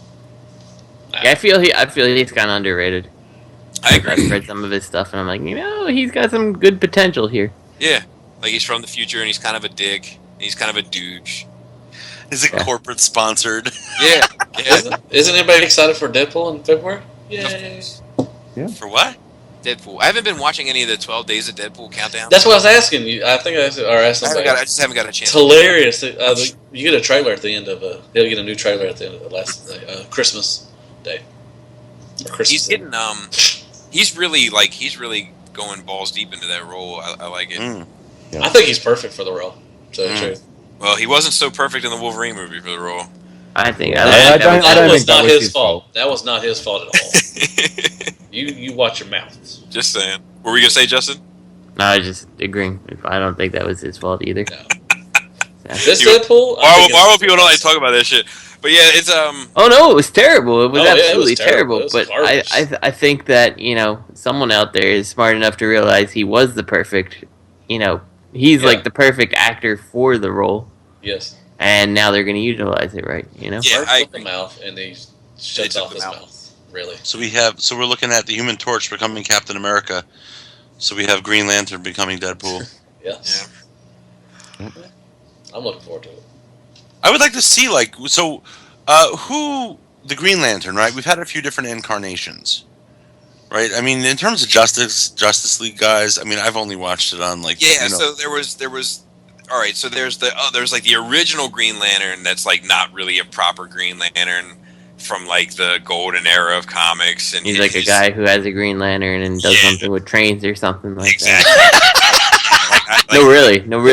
Yeah, I feel he's kind of underrated. I agree. I've read some of his stuff, and I'm like, he's got some good potential here. Yeah, like he's from the future, and he's kind of a dick. And he's kind of a douche. Is it corporate sponsored? Yeah. Isn't anybody excited for Deadpool in February? Yay. Yeah. For what? Deadpool. I haven't been watching any of the 12 Days of Deadpool countdown. That's what I was asking you. I think I asked somebody. I just haven't got a chance. It's hilarious. You get a trailer at the end of he'll get a new trailer at the end of the last Christmas Day. Or Christmas He's Day. getting he's really going balls deep into that role. I like it. Yeah. I think he's perfect for the role. So true. Well, he wasn't so perfect in the Wolverine movie for the role. I think that was not his fault. That was not his fault at all. You watch your mouth. Just saying. What were you gonna say, Justin? No, I was just agreeing. I don't think that was his fault either. No. This Deadpool? Marvel people don't like to talk about that shit. But yeah, it's Oh no, it was terrible. It was absolutely it was terrible. But I think that someone out there is smart enough to realize he was the perfect. He's like the perfect actor for the role. Yes. And now they're going to utilize it, right? Yeah, I the mouth and he shuts off his mouth. Really. So we're looking at the Human Torch becoming Captain America. So we have Green Lantern becoming Deadpool. Yes. Yeah. I'm looking forward to it. I would like to see who the Green Lantern, right? We've had a few different incarnations, right? I mean, in terms of Justice League guys, I mean, I've only watched it on So there was. All right, so there's the original Green Lantern that's like not really a proper Green Lantern from like the golden era of comics, and he's like a guy who has a Green Lantern and does something with trains or something like that. No, really. No,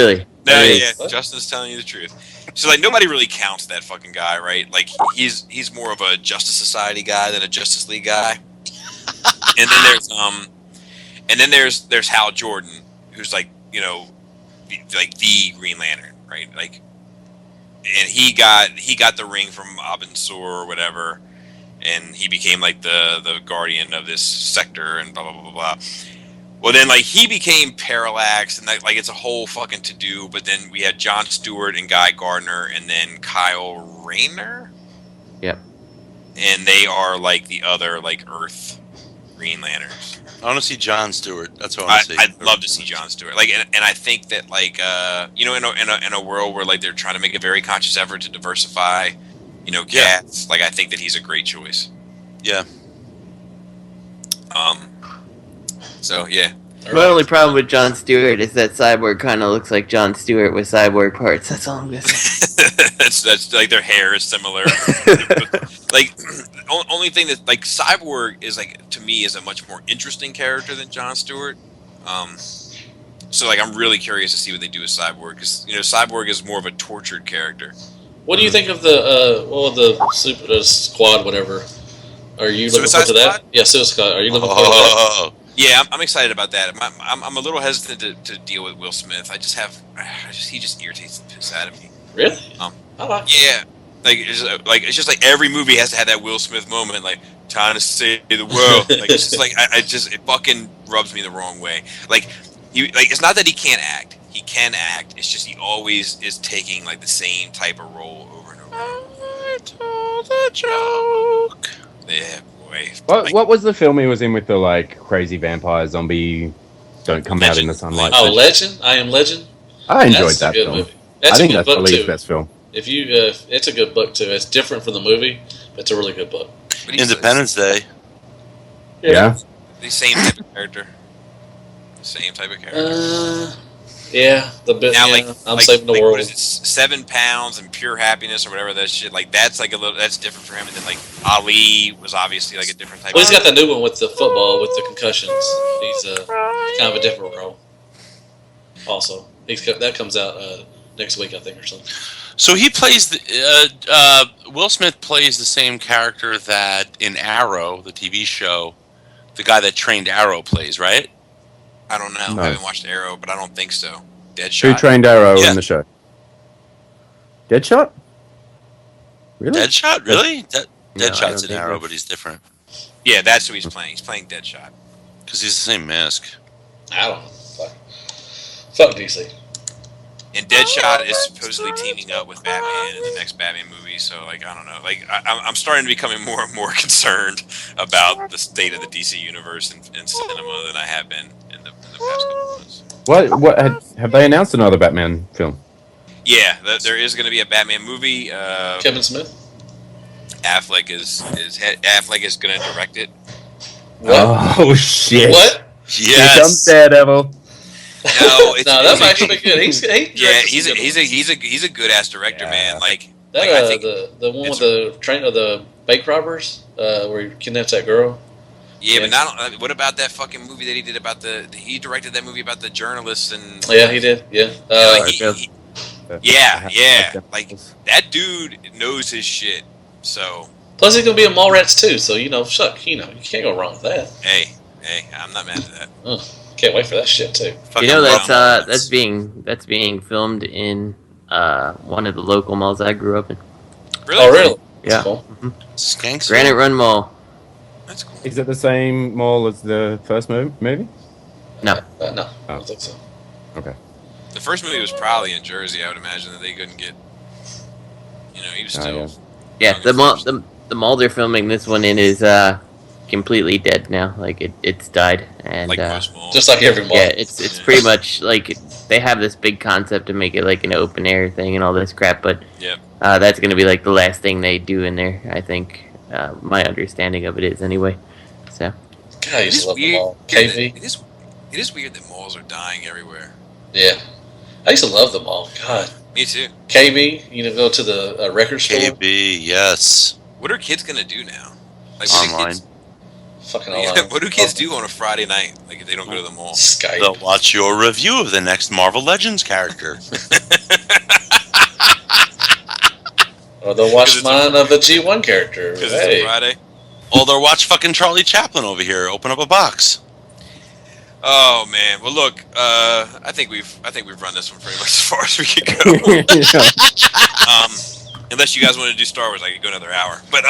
yeah, Justin's telling you the truth. So like nobody really counts that fucking guy, right? Like he's more of a Justice Society guy than a Justice League guy. And then there's Hal Jordan, who's like the Green Lantern, right? Like, and he got the ring from Abin Sur or whatever, and he became like the guardian of this sector and blah blah blah blah blah. Well, then like he became Parallax, and like it's a whole fucking to do. But then we had Jon Stewart and Guy Gardner, and then Kyle Rayner. Yep. And they are like the other like Earth Green Lanterns. I want to see Jon Stewart. That's what I want to see. I'd love to see Jon Stewart. Like, and I think that like in a world where like they're trying to make a very conscious effort to diversify, cats. Like I think that he's a great choice. Yeah. So yeah. My only problem with Jon Stewart is that Cyborg kind of looks like Jon Stewart with Cyborg parts. That's all I'm gonna say. that's like their hair is similar. Like only thing that like Cyborg is like to me is a much more interesting character than Jon Stewart. So like I'm really curious to see what they do with Cyborg because Cyborg is more of a tortured character. What do you think of the Super Squad? Whatever. Are you looking forward to that? Yeah, Suicide Squad. Are you looking forward to that? Yeah, I'm excited about that. I'm a little hesitant to deal with Will Smith. He just irritates the piss out of me. Really? Yeah. It's just like every movie has to have that Will Smith moment, like time to save the world. Like it's just like it fucking rubs me the wrong way. Like it's not that he can't act. He can act. It's just he always is taking like the same type of role over and over. I told a joke. Yeah. What was the film he was in with the like crazy vampire zombie? Don't come out in the sunlight. Oh, Legend! I Am Legend. I enjoyed that film. I think that's probably his best film. If you, it's a good book too. It's different from the movie, but it's a really good book. Independence Day. Yeah. The same type of character. Yeah, I'm saving the world. What is it, 7 pounds and pure happiness or whatever that shit. Like that's different for him. And then like Ali was obviously like a different type. Well, he's got the new one with the football with the concussions. He's kind of a different role. Also, that comes out next week, I think, or something. So he plays Will Smith plays the same character that in Arrow, the TV show, the guy that trained Arrow plays, right? I don't know. No. I haven't watched Arrow, but I don't think so. Deadshot. Who trained Arrow in the show? Deadshot? Really? Deadshot? Really? Deadshot's in think Arrow, so. but he's different. Yeah, that's who he's playing. He's playing Deadshot. Because he's the same mask. I don't know. Fuck DC. And Deadshot is supposedly teaming up with Batman in the next Batman movie. So, like, I don't know. Like, I'm starting to becoming more and more concerned about the state of the DC universe in cinema than I have been in the past couple of months. What have they announced another Batman film? Yeah, there is going to be a Batman movie. Kevin Smith. Affleck is going to direct it. What? Oh shit! What? Yes. Here comes Daredevil. No, that's actually good. He's a good ass director, man. Like that. I think the one with the bank robbers, where he kidnaps that girl. Yeah, but not. What about that fucking movie that he did about he directed that movie about the journalists and. Yeah, he did. Yeah. Yeah. Like that dude knows his shit. So. Plus, he's gonna be in Mallrats too. So you can't go wrong with that. Hey, I'm not mad at that. Can't wait for that shit too. That's being filmed in one of the local malls I grew up in. Really? Oh, really? Yeah. Cool. Skanks. Granite Run Mall. That's cool. Is it the same mall as the first movie? No. No, I don't think so. Okay. The first movie was probably in Jersey. I would imagine that they couldn't get. He was still. Yeah, the mall they're filming this one in is completely dead now. Like it's died, and like most malls. Just like every mall. Yeah, it's pretty much like they have this big concept to make it like an open air thing and all this crap, but that's going to be like the last thing they do in there. I think my understanding of it is anyway. So. God, I used to love the mall. KV. It is weird that malls are dying everywhere. Yeah, I used to love the mall. God. Me too. KB, go to the record store. KB, yes. What are kids gonna do now? Like online. Fucking online. What do kids do on a Friday night? Like if they don't go to the mall? Skype. They'll watch your review of the next Marvel Legends character. Or they'll watch mine of the G1 character. Because it's a Friday. Or they'll watch fucking Charlie Chaplin over here open up a box. Oh man! Well, look, I think we've run this one pretty much as far as we could go. Unless you guys want to do Star Wars, I could go another hour. But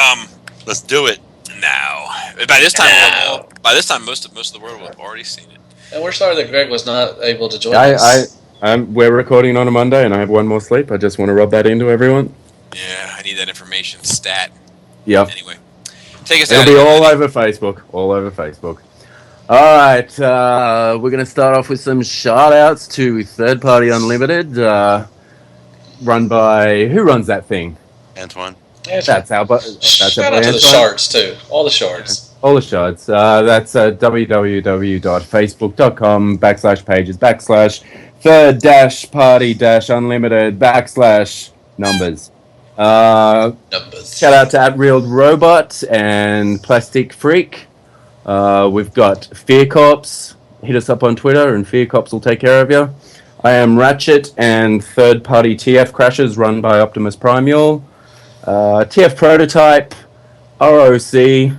let's do it now. By this time, most of the world will have already seen it. And we're sorry that Greg was not able to join us. We're recording on a Monday, and I have one more sleep. I just want to rub that into everyone. Yeah, I need that information stat. Yep. Anyway, take us out. It'll be all over Facebook. All over Facebook. All right, we're going to start off with some shout-outs to Third Party Unlimited, run by... Who runs that thing? Antoine. That's our... Shout out to the shards, too. All the shards. All the shards. That's www.facebook.com/pages/third-party-unlimited/numbers. Shout out to @RealRobot and Plastic Freak. We've got Fear Cops. Hit us up on Twitter and Fear Cops will take care of you. I am Ratchet and Third Party TF Crashes run by Optimus Primeal. TF Prototype, ROC,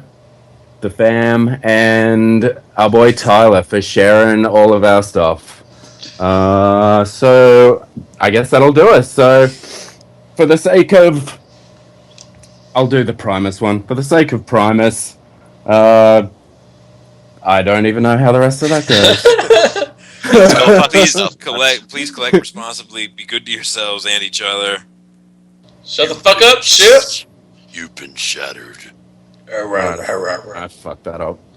the fam, and our boy Tyler for sharing all of our stuff. So I guess that'll do us. So for the sake of... I'll do the Primus one. For the sake of Primus, I don't even know how the rest of that goes. Please collect responsibly. Be good to yourselves and each other. Shut the fuck up, shit. You've been shattered. I fucked that up.